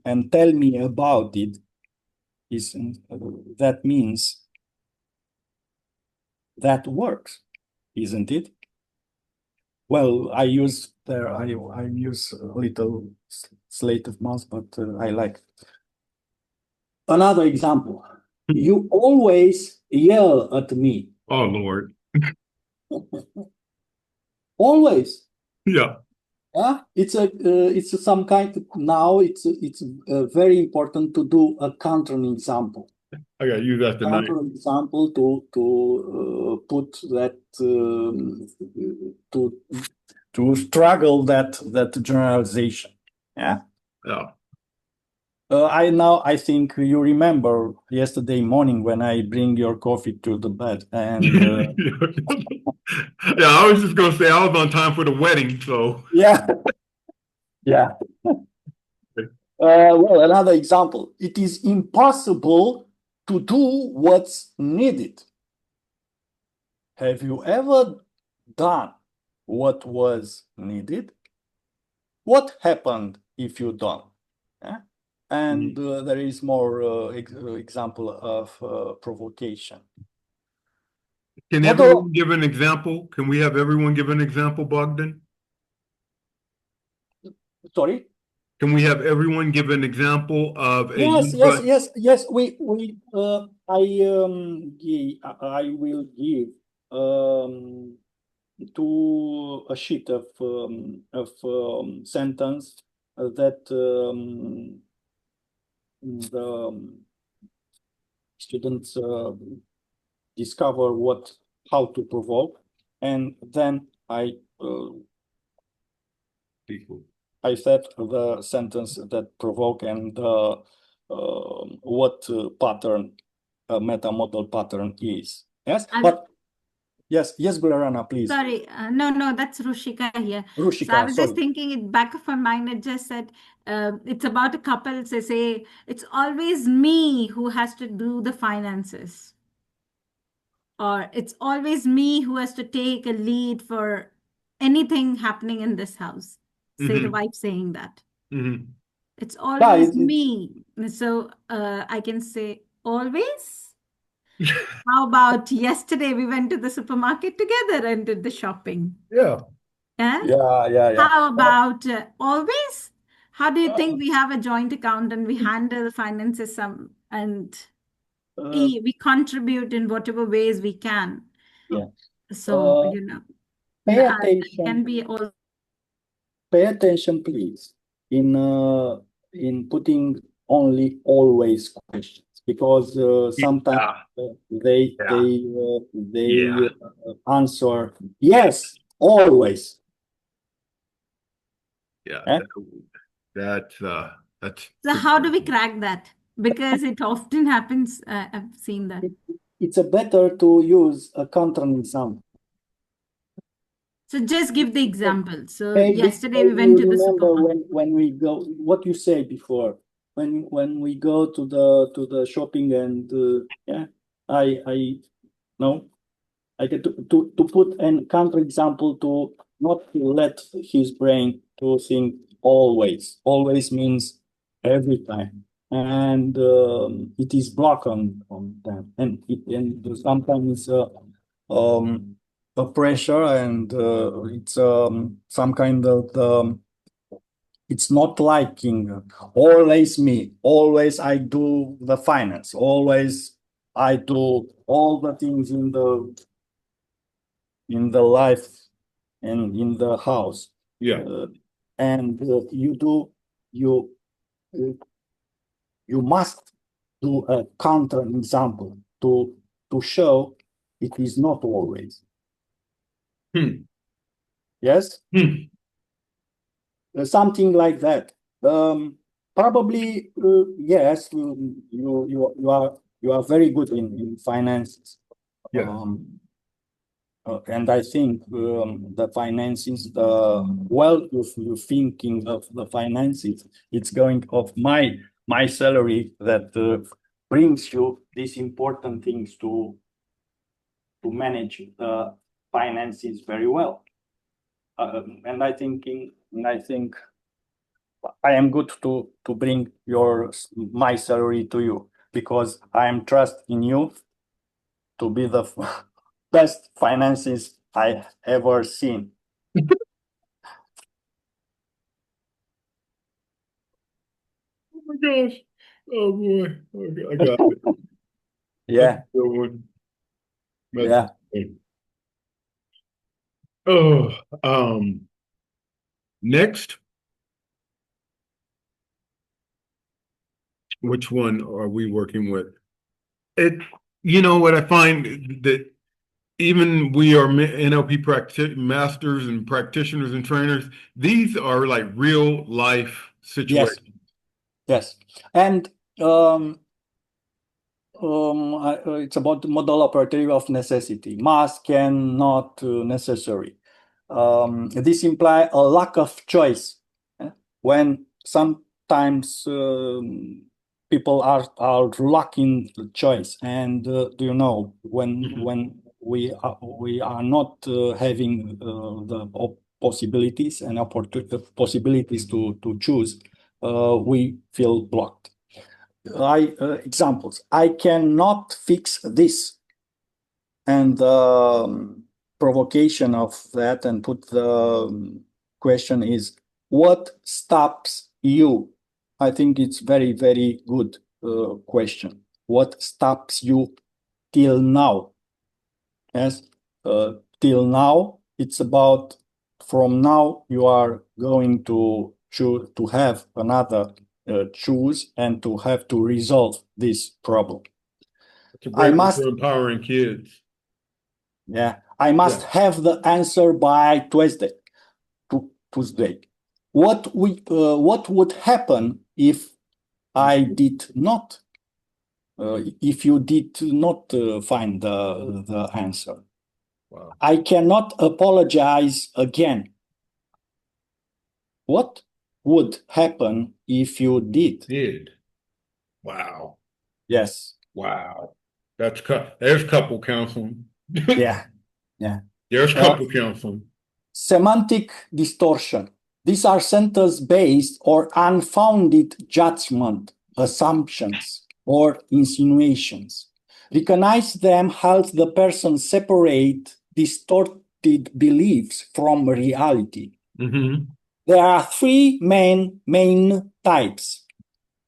and tell me about it, that means that works, isn't it? Well, I use a little slate of mouse, but I like it. Another example. You always yell at me. Oh, Lord. Always. Yeah. It's some kind of, now it's very important to do a counter example. I got to use that tonight. Counter example to put that to struggle that generalization. Yeah. Yeah. I think you remember yesterday morning when I bring your coffee to the bed, and yeah, I was just gonna say I was on time for the wedding, so yeah. Well, another example. It is impossible to do what's needed. Have you ever done what was needed? What happened if you don't? Yeah? And there is more example of provocation. Can everyone give an example? Can we have everyone give an example, Bogdan? Sorry? Can we have everyone give an example of a Yes. I will give to a sheet of sentence that the students discover how to provoke, and then I said the sentence that provoke and what pattern a meta model pattern is. Yes, but yes, Gularana, please. Sorry, no, that's Rushika here. Rushika, so I was sorry. just thinking in back of my mind, it just said it's about a couple. So say it's always me who has to do the finances, or it's always me who has to take a lead for anything happening in this house. Say the wife saying that. It's always me. So I can say always. How about yesterday we went to the supermarket together and did the shopping? Yeah. How about always? How do you think we have a joint account and we handle finances and we contribute in whatever ways we can? Yeah. So, pay that attention. can be all. Pay attention, please, in putting only always questions, because sometimes they answer yes, always. Yeah, that's So how do we crack that? Because it often happens. I've seen that. It's better to use a counter example. So just give the example. So yesterday we went to the supermarket. When we go, what you said before, when we go to the shopping and I get to put an counter example to not to let his brain to think always. Always means every time. and it is blocked on them, and sometimes a pressure, and it's some kind of it's not liking. Always me, always I do the finance, always I do all the things in the life and in the house. Yeah. And you must do a counter example to show it is not always. Yes. Something like that. Probably yes. You are very good in finances. Yeah. And I think the finances, if you're thinking of the finances, it's going of my salary that brings you these important things to manage the finances very well. And I think I am good to bring my salary to you, because I am trust in you to be the best finances I ever seen. Oh my gosh. Oh boy. Okay, I got it. Yeah. That's Yeah. Oh, next. Which one are we working with? You know what I find that even we are NLP masters and practitioners and trainers, these are like real life situations. Yes. And it's about the model operative of necessity. Must, can, not, necessary. This implies a lack of choice. When sometimes people are lacking choice, and do you know when we are not having the possibilities and possibilities to choose, we feel blocked. Examples. I cannot fix this, and provocation of that, and put the question is, what stops you? I think it's very, very good question. What stops you till now? Yes, till now, it's about from now you are going to choose to have another choose and to have to resolve this problem. I must empowering kids. Yeah, I must have the answer by Tuesday. What would happen if I did not? If you did not find the answer? Wow. I cannot apologize again. What would happen if you did? Wow. Yes. Wow. There's couple counseling. Yeah. There's couple counseling. Semantic distortion. These are sentence-based or unfounded judgment, assumptions, or insinuations. Recognize them helps the person separate distorted beliefs from reality. Mm-hmm. There are three main types: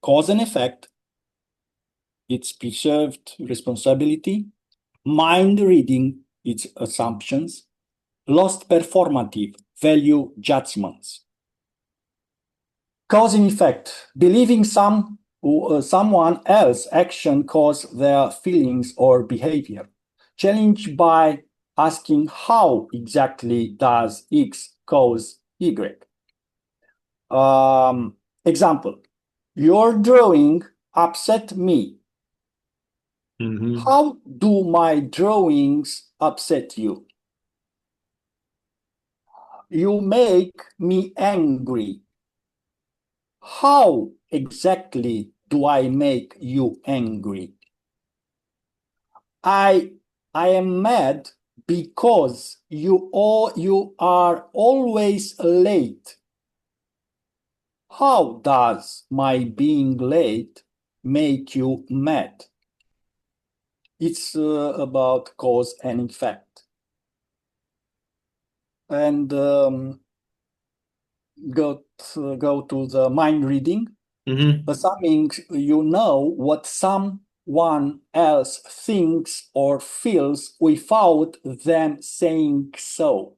cause and effect, its perceived responsibility, mind reading, its assumptions, lost performative value judgments. Cause and effect, believing someone else's action cause their feelings or behavior. Challenged by asking how exactly does X cause Y. Example, your drawing upset me. Mm-hmm. How do my drawings upset you? You make me angry. How exactly do I make you angry? I am mad because you are always late. How does my being late make you mad. It's about cause and effect. And go to the mind reading. Assuming you know what someone else thinks or feels without them saying so.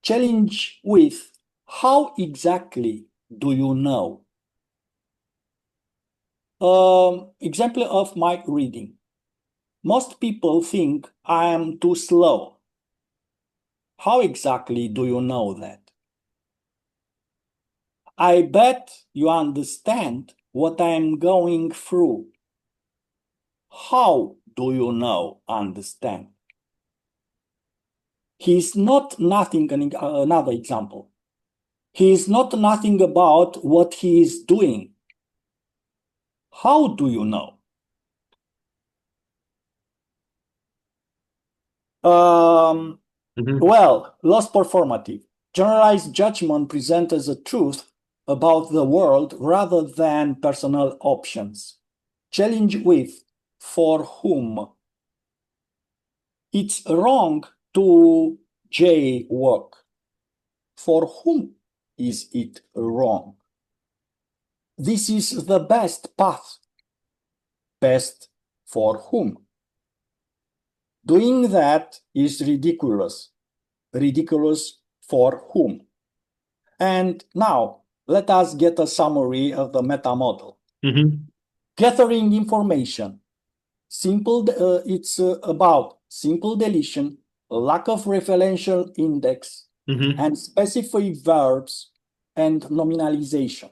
Challenge with, how exactly do you know? Example of my reading. Most people think I am too slow. How exactly do you know that? I bet you understand what I am going through. How do you know understand? He is not nothing, another example. He is not nothing about what he is doing. How do you know? Well, loss performative. Generalized judgment presents as a truth about the world rather than personal options. Challenge with, for whom? It's wrong to jaywalk. For whom is it wrong? This is the best path. Best for whom? Doing that is ridiculous. Ridiculous for whom? And now, let us get a summary of the meta model. Gathering information. It's about simple deletion, lack of referential index, and specific verbs and nominalization.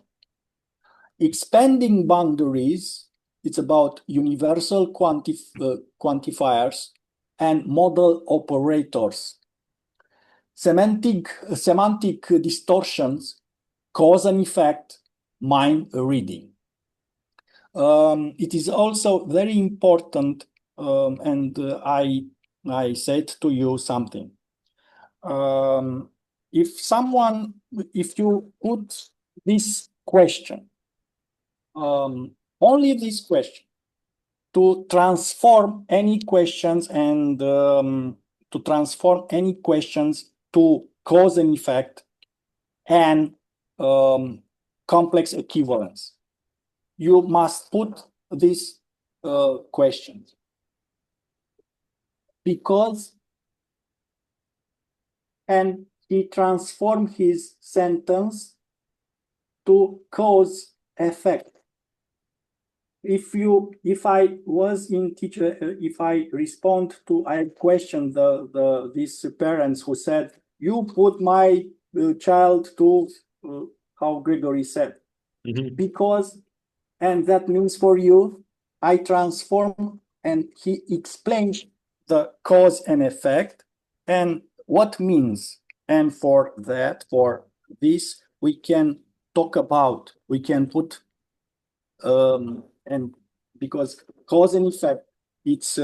Expanding boundaries, it's about universal quantifiers and model operators. Semantic distortions, cause and effect, mind reading. It is also very important, and I said to you something. If you put this question, only this question, to transform any questions and to transform any questions to cause and effect and complex equivalence, you must put this question. Because, and he transformed his sentence to cause effect. If I was in teacher, if I respond to, I questioned these parents who said, you put my child to, how Gregory said, because, and that means for you, I transform, and he explains the cause and effect and what means. And for that, for this, we can talk about, we can put, and because cause and effect, it's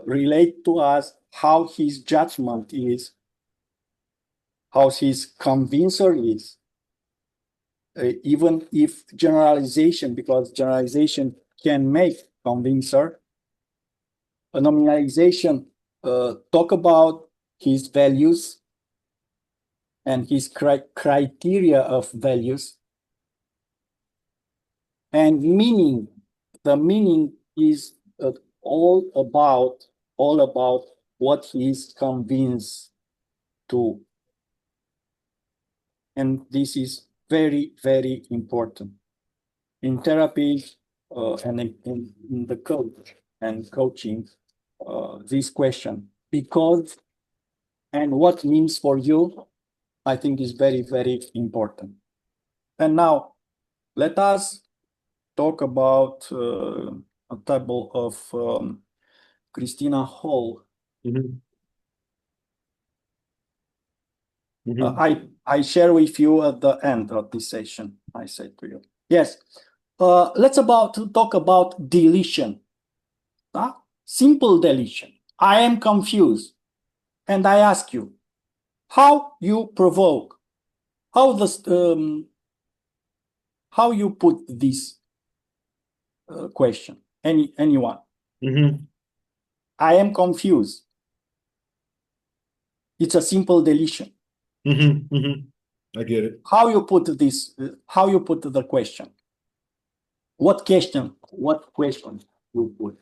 relate to us how his judgment is, how his convincer is, even if generalization, because generalization can make convincer, a nominalization talk about his values and his criteria of values, and meaning. The meaning is all about what he is convinced to, and this is very, very important in therapy and in the coach and coaching. This question, because and what means for you, I think is very, very important. And now let us talk about a table of Christina Hall. I share with you at the end of this session. I said to you, yes. Let's talk about deletion. Simple deletion. I am confused, and I ask you, how you provoke, how you put this question. Anyone. Mm-hmm. I am confused. It's a simple deletion. Mm-hmm. Mm-hmm. I get it. How you put this? How you put the question? What question? What question you put?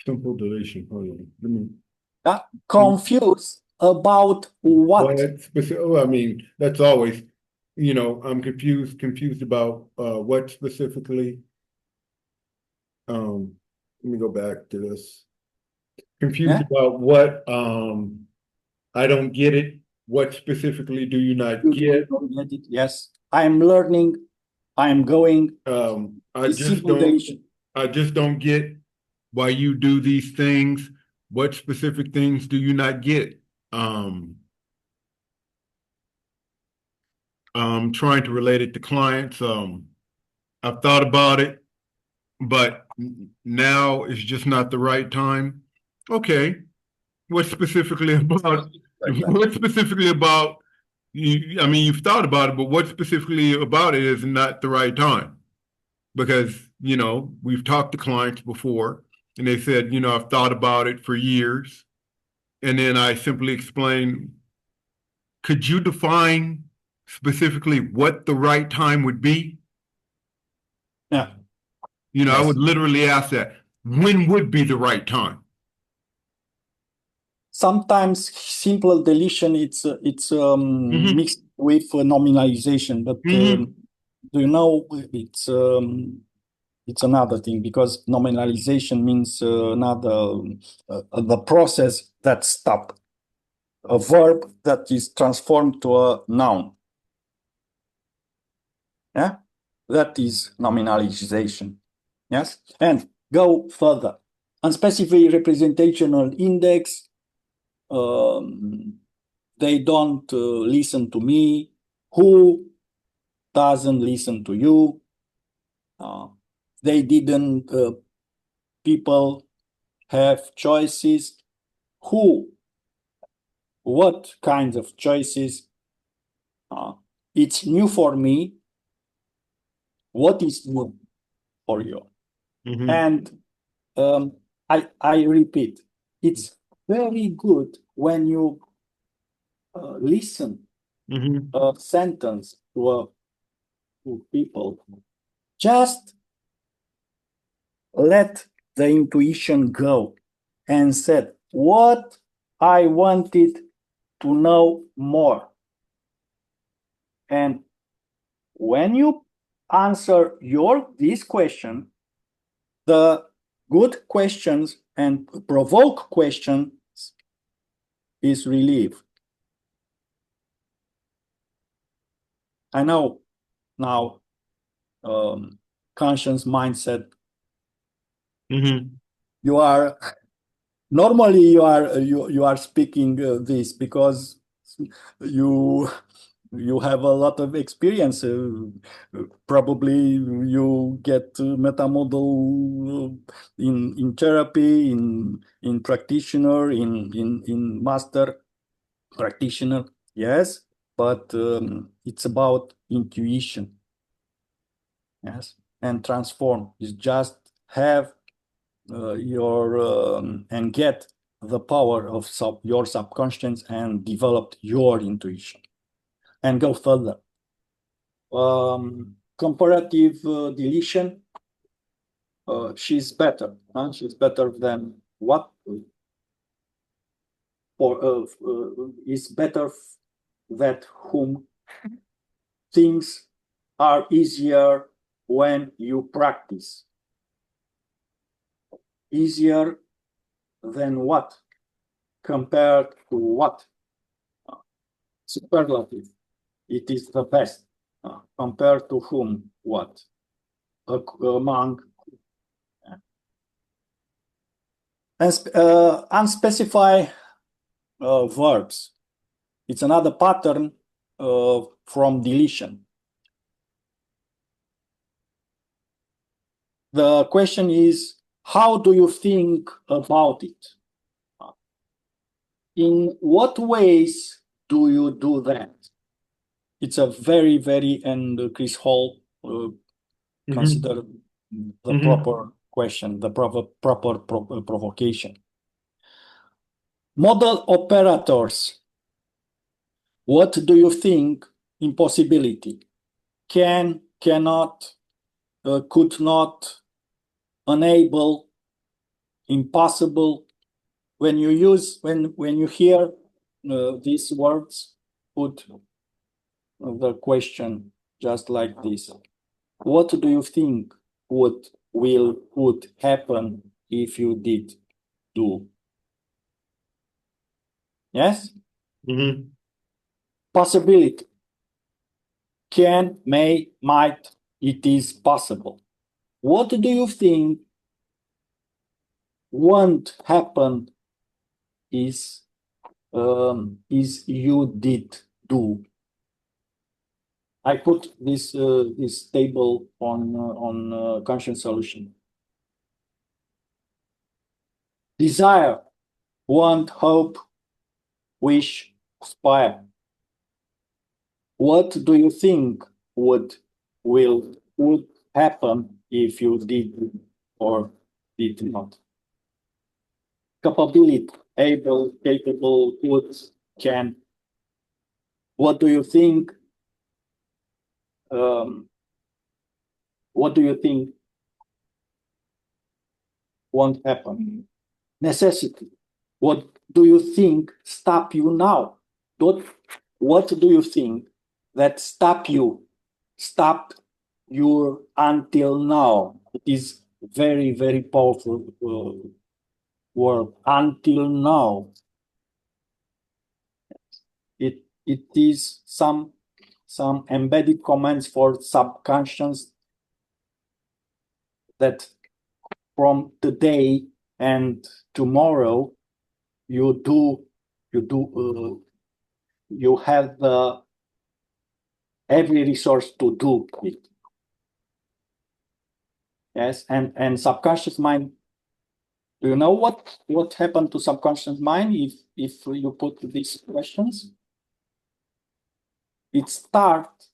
Simple deletion. Hold on. Let me. Confused about what? I mean, that's always, I'm confused about what specifically. Let me go back to this. Confused about what, I don't get it. What specifically do you not You get? don't get it? Yes. I am learning. I am going. I It's just simple don't, deletion. I just don't get why you do these things. What specific things do you not get? Trying to relate it to clients. I've thought about it, but now it's just not the right time. Okay, what specifically about what specifically about you? I mean, you've thought about it, but what specifically about it is not the right time? Because we've talked to clients before, and they said, I've thought about it for years, and then I simply explain, could you define specifically what the right time would be? Yeah. I would literally ask that. When would be the right time? Sometimes simple deletion it's mixed with nominalization, but do you know it's another thing, because nominalization means another the process that stopped, a verb that is transformed to a noun. Yeah, that is nominalization. Yes, and go further. Unspecified representational index. They don't listen to me. Who doesn't listen to you? They didn't. People have choices. Who? What kinds of choices? It's new for me. What is new for you? And I repeat, it's very good when you listen a sentence to people. Just let the intuition go and said what I wanted to know more. And when you answer this question, the good questions and provoke questions is relief. I know now conscious mindset. You are normally you are speaking this because you have a lot of experience. Probably you get meta model in therapy, in practitioner, in master practitioner. Yes, but it's about intuition. Yes, and transform is just have your and get the power of your subconscious and develop your intuition and go further. Comparative deletion, she's better. She's better than what? Or is better that whom things are easier when you practice. Easier than what? Compared to what? Superlative. It is the best. Compared to whom? What? Among. And unspecified verbs. It's another pattern from deletion. The question is, how do you think about it? In what ways do you do that? It's a very, and Chris Hall consider the proper question, the proper provocation. Model operators. What do you think? Impossibility. Can, cannot, could not, unable, impossible. When you use, when you hear these words, put the question just like this. What do you think would happen if you did do? Yes? Possibility. Can, may, might, it is possible. What do you think won't happen is you did do? I put this this table on conscious solution. Desire, want, hope, wish, aspire. What do you think would happen if you did or did not? Capability, able, capable, could, can. What do you think? What do you think won't happen? Necessity. What do you think stop you now? What do you think that stop you until now? It is very powerful word. Until now. It is some embedded comments for subconscious that from today and tomorrow you have every resource to do it. Yes, and subconscious mind. Do you know what happened to subconscious mind if you put these questions? It starts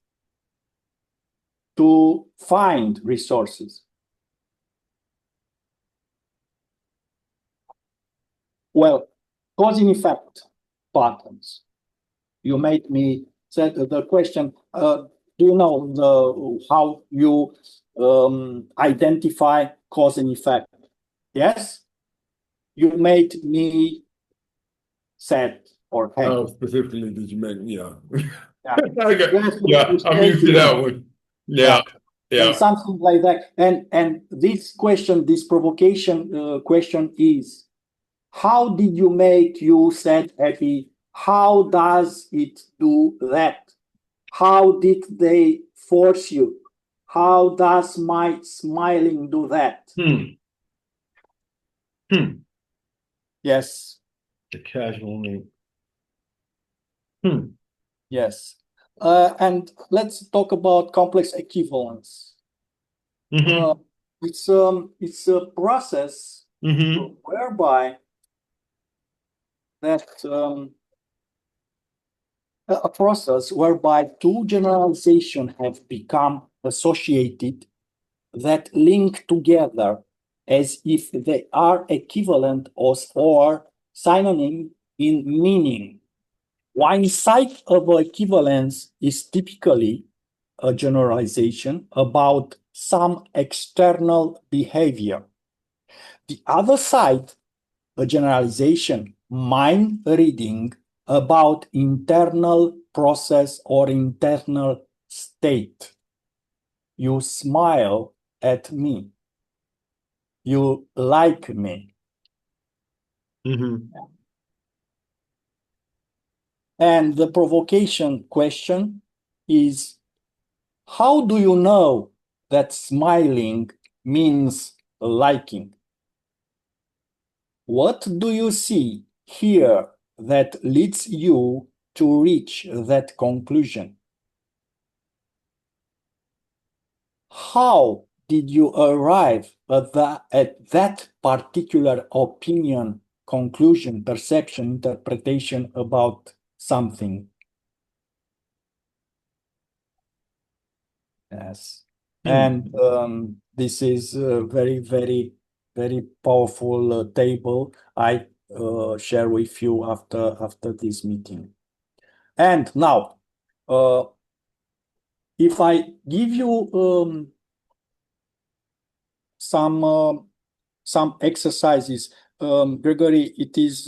to find resources. Well, cause and effect patterns. You made me said the question. Do you know how you identify cause and effect? Yes. You made me said or had. Oh, specifically, did you make? Yeah. Yeah. I'm used to that one. Yeah. And something like that. And this question, this provocation question is, how did you make you sad happy? How does it do that? How did they force you? How does my smiling do that? Yes. The casual name. Yes. And let's talk about complex equivalence. It's a process whereby two generalizations have become associated that link together as if they are equivalent or synonym in meaning. One side of equivalence is typically a generalization about some external behavior. The other side, a generalization, mind reading about internal process or internal state. You smile at me. You like me. And the provocation question is, how do you know that smiling means liking? What do you see here that leads you to reach that conclusion? How did you arrive at that particular opinion conclusion, perception, interpretation about something. Yes. And this is a very, very, very powerful table I share with you after this meeting. And now, if I give you some exercises, Gregory, it is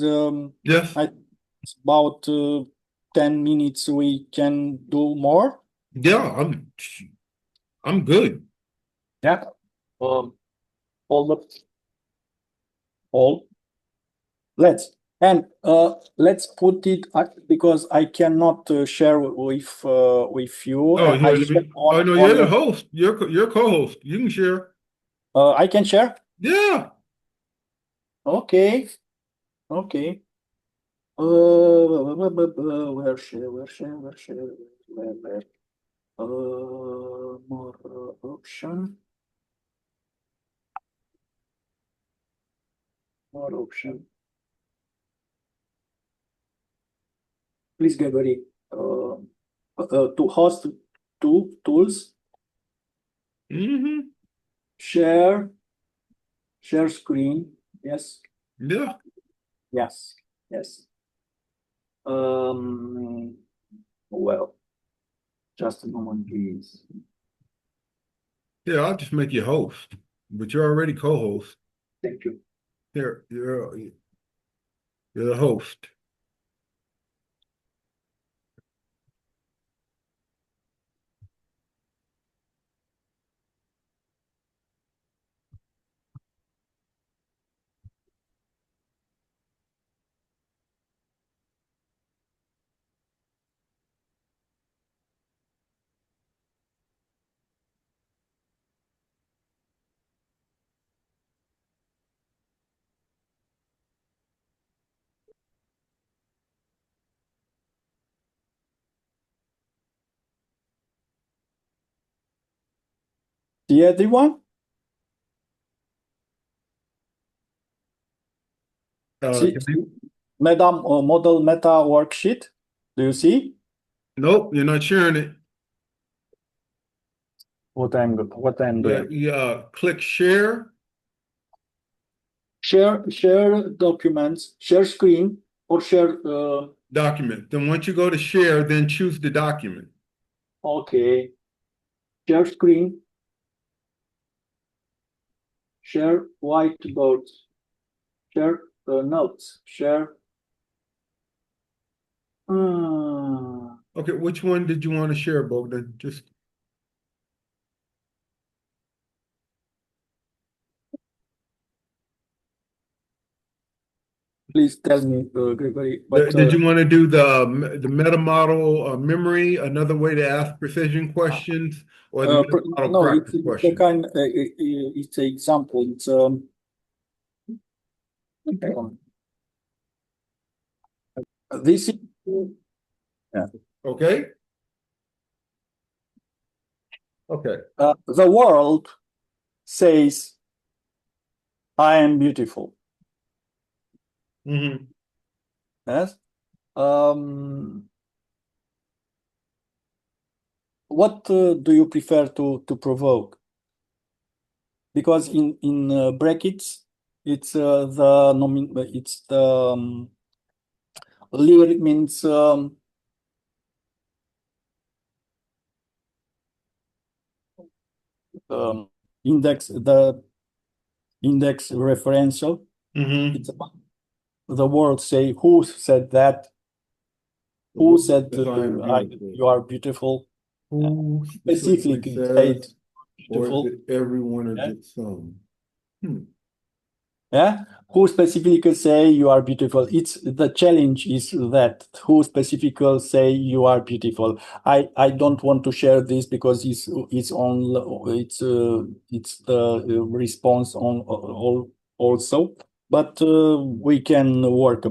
Yes. it's about 10 minutes. We can do more. Yeah, I'm good. Yeah. All let's put it because I cannot share with you. Oh, I here, share oh no, on you're the the, host. You're co-host. You can share. I can share. Yeah. Okay. Okay. Where share? Where? More option. More option. Please, Gregory. To host two tools. Mm-hmm. Share screen. Yes. Yeah. Yes. Yes. Well, just a moment, please. Yeah, I'll just make you host, but you're already co-host. Thank you. Here, you're the host. See everyone? See, Madam model meta worksheet. Do you see Nope, you're not sharing it. what I'm doing? Yeah, click share. Share documents, share screen, or share. Document. Then once you go to share, then choose the document. Okay. Share screen. Share whiteboard. Share notes. Share. Okay, which one did you want to share, Bogdan? Just please tell me, Gregory. did you want to do the meta model memory, another way to ask precision questions, or the meta model no, practice it's question? a kind. It's an example. It's this is Okay. Okay. the world says I am beautiful. Mm-hmm. Yes. What do you prefer to provoke? Because in brackets, it's it's the lyric means index, the index referential. Mm-hmm. It's about the word say who said that, who said you are beautiful. Who Specifically said beautiful. Or is it everyone or just some? Yeah, who specifically say you are beautiful? It's the challenge is that who specifically say you are beautiful. I don't want to share this because it's the response on all also, but we can work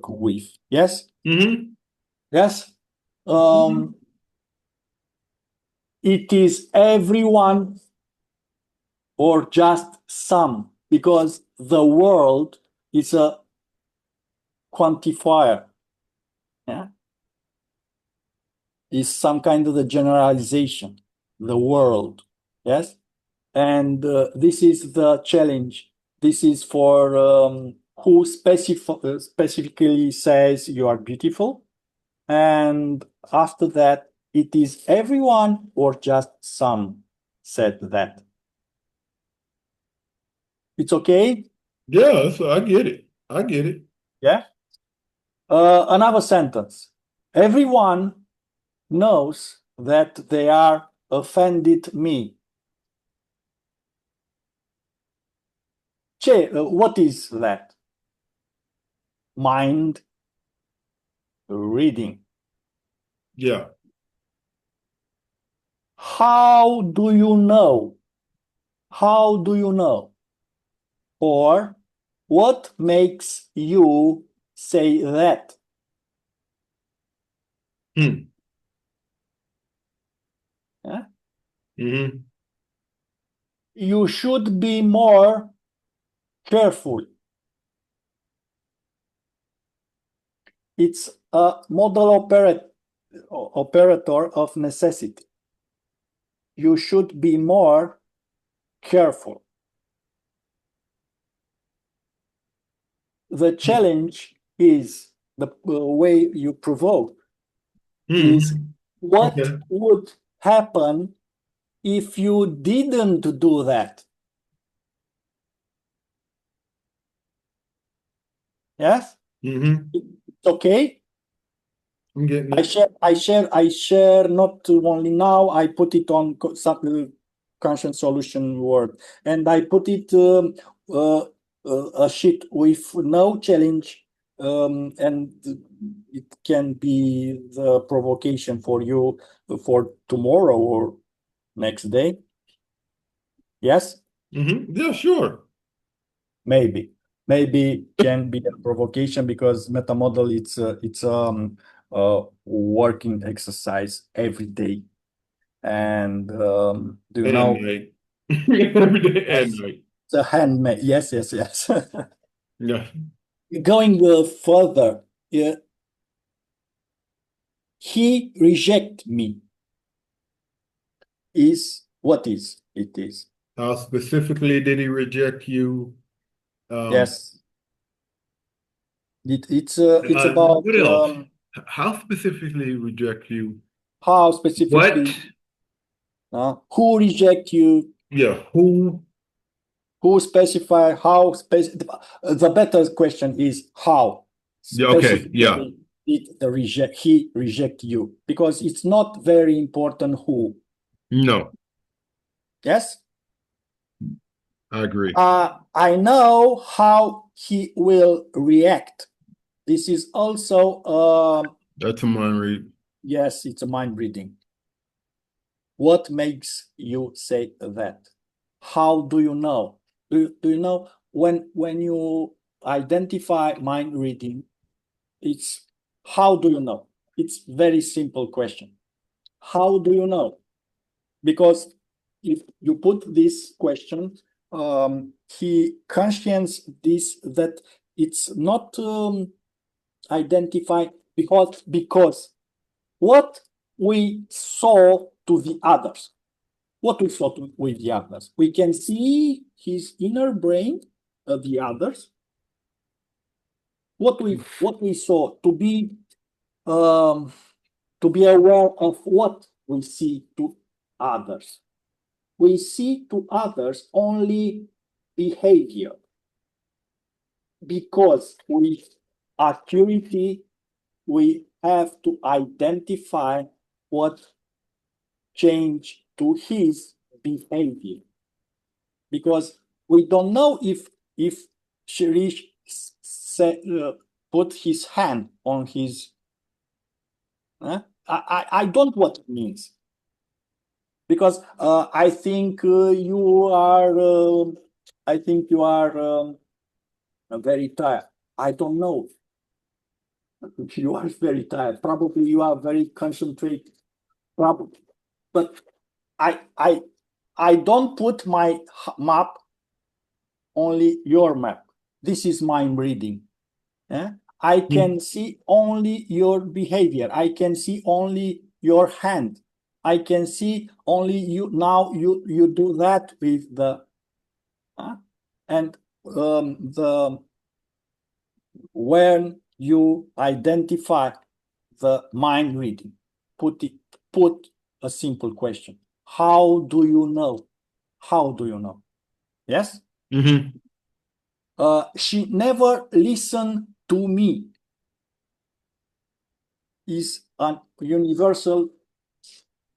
with. Yes. Mm-hmm. Yes. It is everyone or just some, because the world It's a quantifier. Yeah. Is some kind of the generalization, the world. Yes. And this is the challenge. This is for who specifically says you are beautiful. And after that, it is everyone or just some said that. It's okay? Yeah, so I get it. I get it. Yeah. Another sentence. Everyone knows that they are offended me. What is that? Mind reading. Yeah. How do you know? How do you know? Or what makes you say that? Hmm. Yeah? Mm-hmm. You should be more careful. It's a model operator of necessity. You should be more careful. The challenge is the way you provoke is what Okay. would happen if you didn't do that. Yes? Mm-hmm. It's okay? I'm getting I it. share not only now, I put it on conscious solution word, and I put it a sheet with no challenge, and it can be the provocation for you for tomorrow or next day. Yes? Mm-hmm. Yeah, sure. Maybe can be a provocation because meta model it's a working exercise every day. And do you know Night. Every day and yes, night. it's a handmade. Yes. Yeah. Going further, he reject me is what is it is. How specifically did he reject you? Yes, it's about What else? How specifically reject you? how What? specifically who reject you. Yeah. Who? Who specify how the better question is how Yeah. Okay. Yeah. specifically did he reject you, because it's not very important who. No, Yes, I agree. I know how he will react. This is also That's a mind read. yes, it's a mind reading. What makes you say that? How do you know? Do you know when you identify mind reading, it's how do you know? It's very simple question. How do you know? Because if you put this question, he conscience this that it's not identified because what we saw to the others, with the others, we can see his inner brain, the others. What we saw to be aware of what we see to others. We see to others only behavior, because with accuracy we have to identify what changed to his behavior, because we don't know if Shirish put his hand on his. I don't know what it means, because I think you are. I think you are very tired. I don't know. You are very tired. Probably you are very concentrated. Probably, but I don't put my map only your map. this is mind reading. I can see only your behavior. I can see only your hand. I can see only you. Now you do that with the and when you identify the mind reading, put a simple question. How do you know? How do you know? Yes? She never listened to me is a universal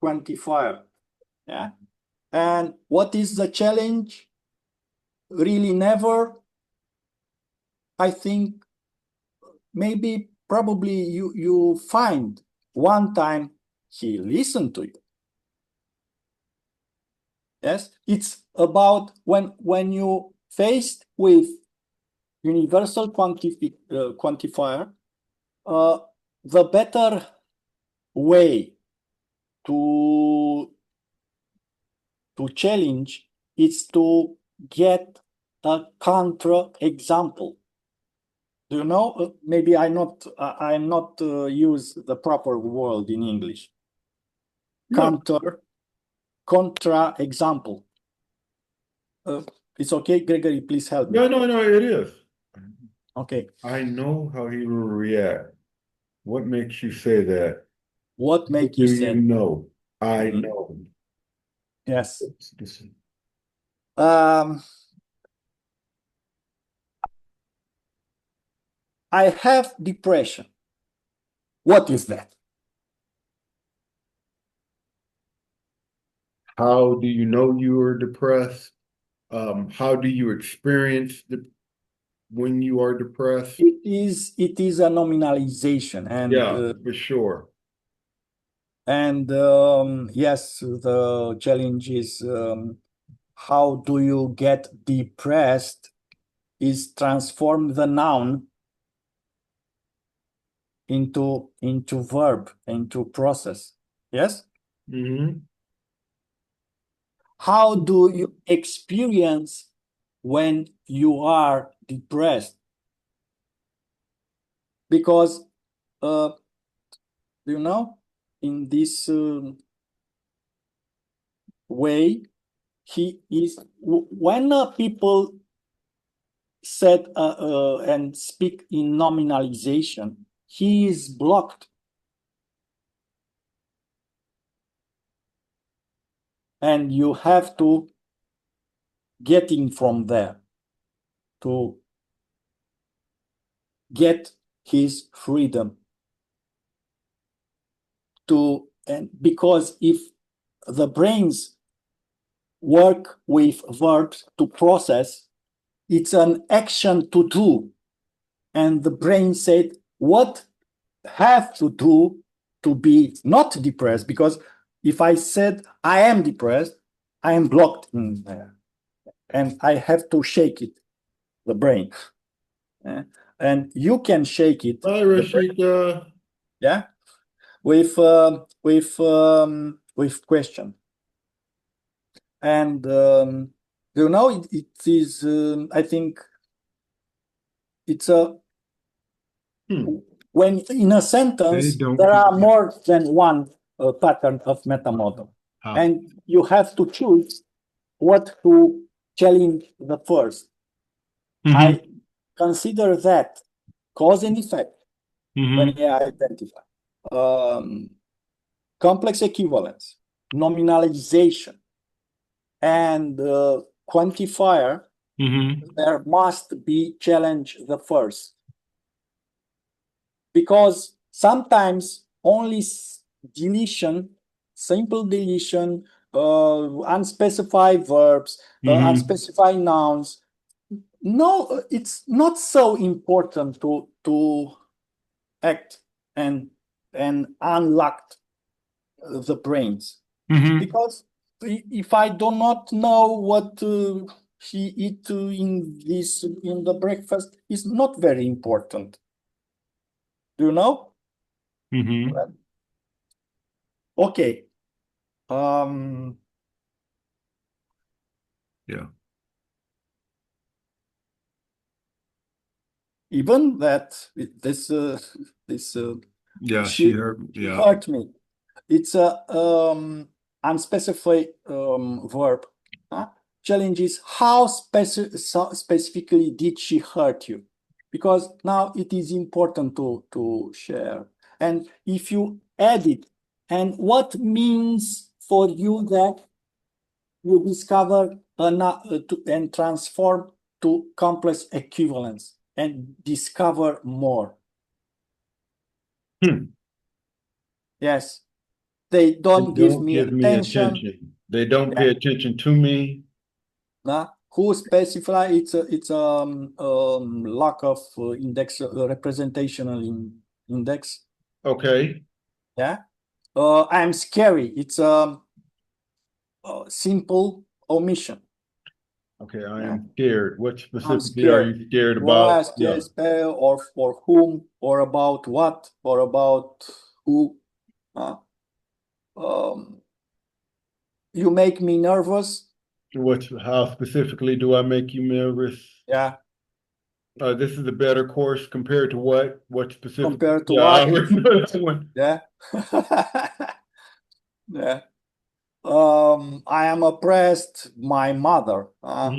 quantifier. Yeah. And what is the challenge? Really never. I think maybe probably you find one time he listened to you. Yes, it's about when you faced with universal quantifier, the better way to challenge is to get a counter example. Do you know? Maybe I'm not use the proper word in English. No. Contra example. It's okay, Gregory. Please help me. No, it is. Okay. I know how he will react. What makes you say that? What makes you say? Know? I know. Yes. I have depression. What is that? How do you know you are depressed? How do you experience when you are depressed? It is a nominalization, and for sure. And yes, the challenge is how do you get depressed is transform the noun into verb, into process. Yes? How do you experience when you are depressed? Because you know, in this way, he is when people said and speak in nominalization, he is blocked. And you have to get in from there to get his freedom. And because if the brains work with verbs to process, it's an action to do. And the brain said, what have to do to be not depressed? Because if I said I am depressed, I am blocked in there. And I have to shake it, the brain. And you can shake it. Hi, Rashida. Yeah, with question. And you know, it is. I think it's a when in a sentence there are more than one pattern of meta model, and you have to choose what to challenge the first. I consider that cause and effect when I identify complex equivalence, nominalization, and quantifier. There must be challenge the first, because sometimes only deletion, simple deletion, unspecified verbs, unspecified nouns. No, it's not so important to act and unlock the brains, because if I do not know what he eat in the breakfast, is not very important. Do you know? Okay. Yeah. even that this Yeah, she yeah. hurt me. It's a unspecified verb. Challenge is how specifically did she hurt you? Because now it is important to share. And if you add it, and what means for you that you discover and transform to complex equivalence and discover more. Yes, they don't give me attention. They don't pay attention to me. Who specify it's a lack of index representational index. Okay. Yeah. I'm scary. It's a simple omission. Okay, I am scared. What I'm specifically are scared. you scared about? Yes, or for whom, or about what, or about who. You make me nervous. How specifically do I make you nervous? Yeah. This is a better course compared to what? What specific? Compared to Yeah, what? I already know that one. Yeah. Yeah. I am oppressed. My mother. How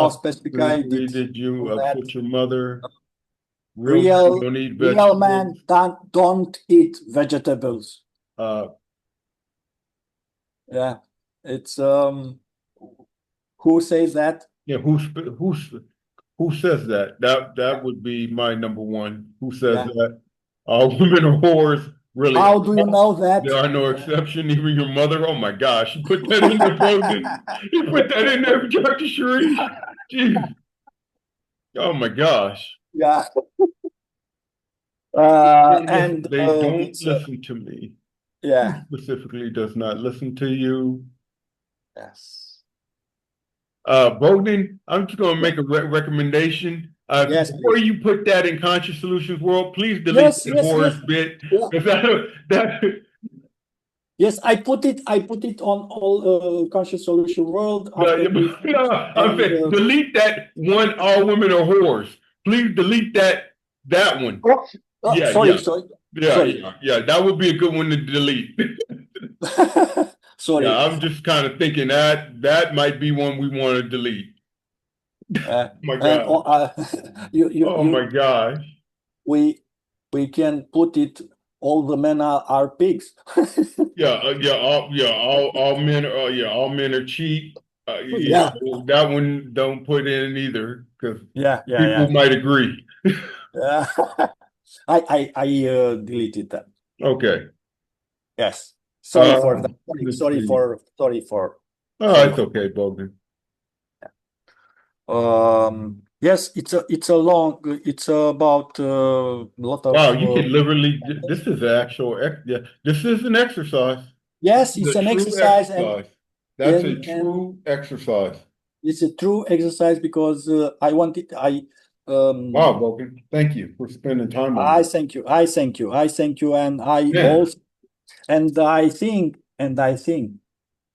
specifically did you put your mother? Real don't eat real men don't eat vegetables. Yeah. It's who says that? Yeah, who says that? That would be my number one. Who says that? All women are whores. Really? How do you know that? There are no exception. Even your mother. Oh my gosh! You put that in there, Bogdan. You put that in there, Dr. Sharice. Jeez. Oh my gosh. Yeah. And they don't listen to me. Yeah. Who specifically does not listen to you. Yes. Bogdan, I'm just going to make a recommendation. Yes, before please. you put that in Conscious Solutions World, please delete the horrors bit. Yes, I put it on all Conscious Solution World. I'm saying delete that one. All women are whores. Please delete that one. Sorry. Yeah. That would be a good one to delete. Sorry. Yeah, I'm just kind of thinking that might be one we want to delete. Oh my God. Oh my gosh. We can put it. All the men are pigs. All men are all men are cheap. That one don't put in either because people might agree. I deleted that. Okay. Yes. Sorry for that. Sorry for. Oh, it's okay, Bogdan. Yes, it's a long. It's about a lot of. Wow, you can literally. This is actual. This is an exercise. Yes, it's an exercise. That's a true exercise. It's a true exercise because I wanted. Wow, Bogdan, thank you for spending time on I thank you, and also, and I think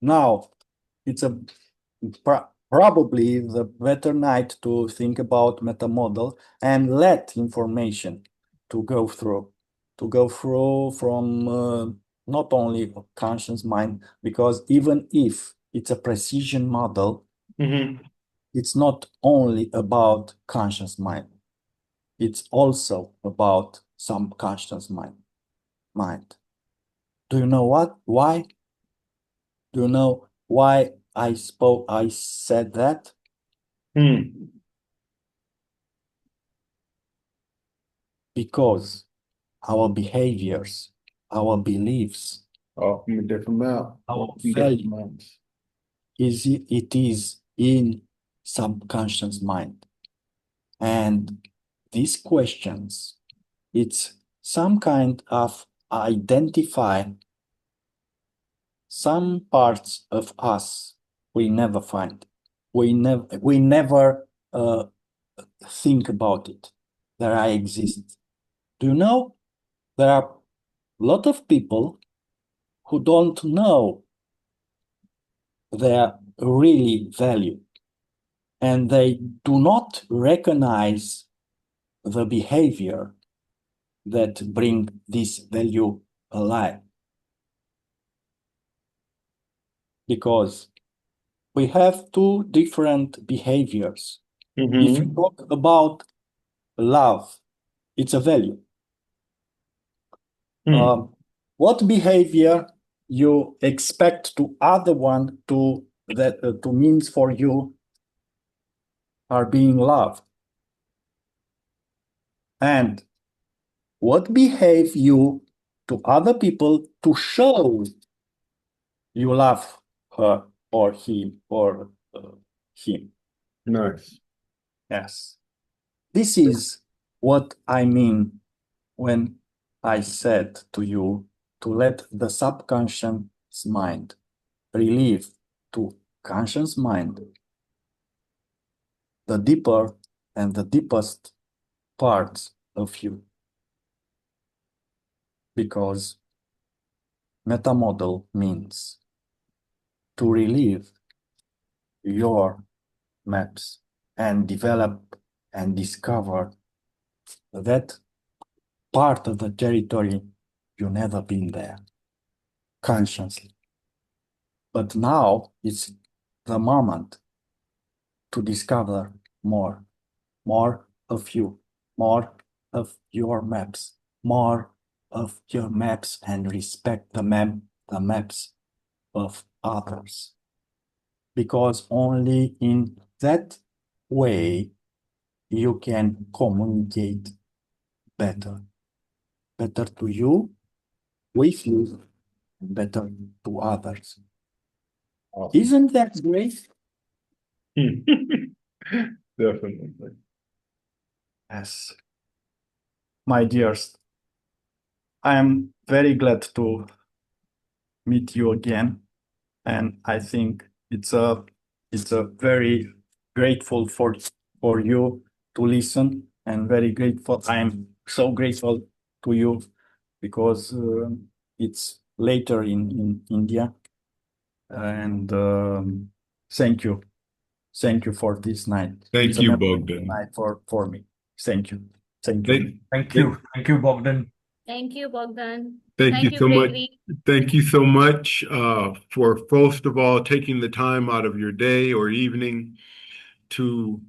now it's a probably the better night to think about meta model and let information to go through from not only conscious mind, because even if it's a precision model, it's not only about conscious mind. It's also about subconscious mind. Do you know what? Why? Do you know why I said that? Because our behaviors, our beliefs, our values, it is in subconscious mind. And these questions, it's some kind of identify some parts of us we never find. We never think about it, that I exist. Do you know? There are a lot of people who don't know their really value. and they do not recognize the behavior that bring this value alive. Because we have two different behaviors. If you talk about love, it's a value. What behavior you expect to other one to means for you are being loved? And what behave you to other people to show you love her or him or him? Nice. Yes. This is what I mean when I said to you to let the subconscious mind relieve to conscious mind the deeper and the deepest parts of you. Because meta model means to relieve your maps and develop and discover that part of the territory you never been there consciously. But now it's the moment to discover more of you, more of your maps, more of your maps, and respect the maps of others. Because only in that way you can communicate better to you, with you, better to others. Awesome. Isn't that great? Definitely. Yes. My dears, I am very glad to meet you again. And I think it's a very grateful for you to listen, and very grateful. I'm so grateful to you because it's later in India. And thank you for this night. Thank It's a you, memorable Bogdan. night for me. Thank you. Thank you. Thank you, Bogdan. Thank you, Bogdan. Thank you so much. Gregory. Thank you so much for first of all taking the time out of your day or evening to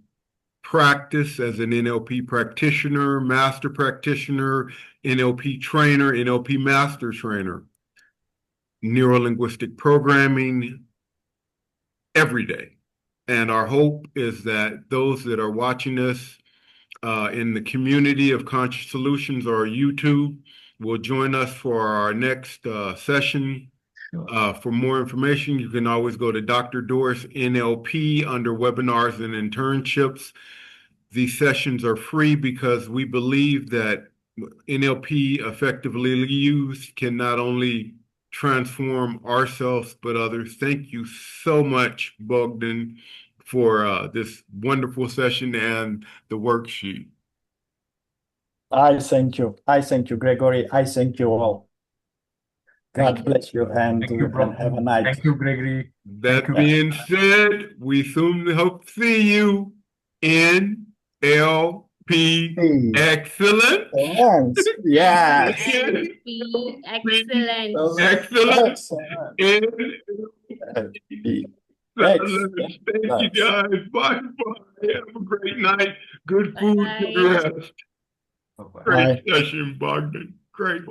practice as an NLP practitioner, master practitioner, NLP trainer, NLP master trainer, Neuro Linguistic Programming every day. And our hope is that those that are watching us in the community of Conscious Solutions or YouTube will join us for our next session. For more information, you can always go to Dr. Doris NLP under webinars and internships. These sessions are free because we believe that NLP effectively used can not only transform ourselves but others. Thank you so much, Bogdan, for this wonderful session and the worksheet. I thank you. I thank you, Gregory. I thank you all. God bless you and have a night. Thank you, Gregory. That being said, we soon hope to see you in NLP Excellent. Yes. NLP Excellent. Excellent. Excellent. Thank you, guys. Bye. Have a great night. Good food. Good rest. Bye-bye. Great session, Bogdan. Great one.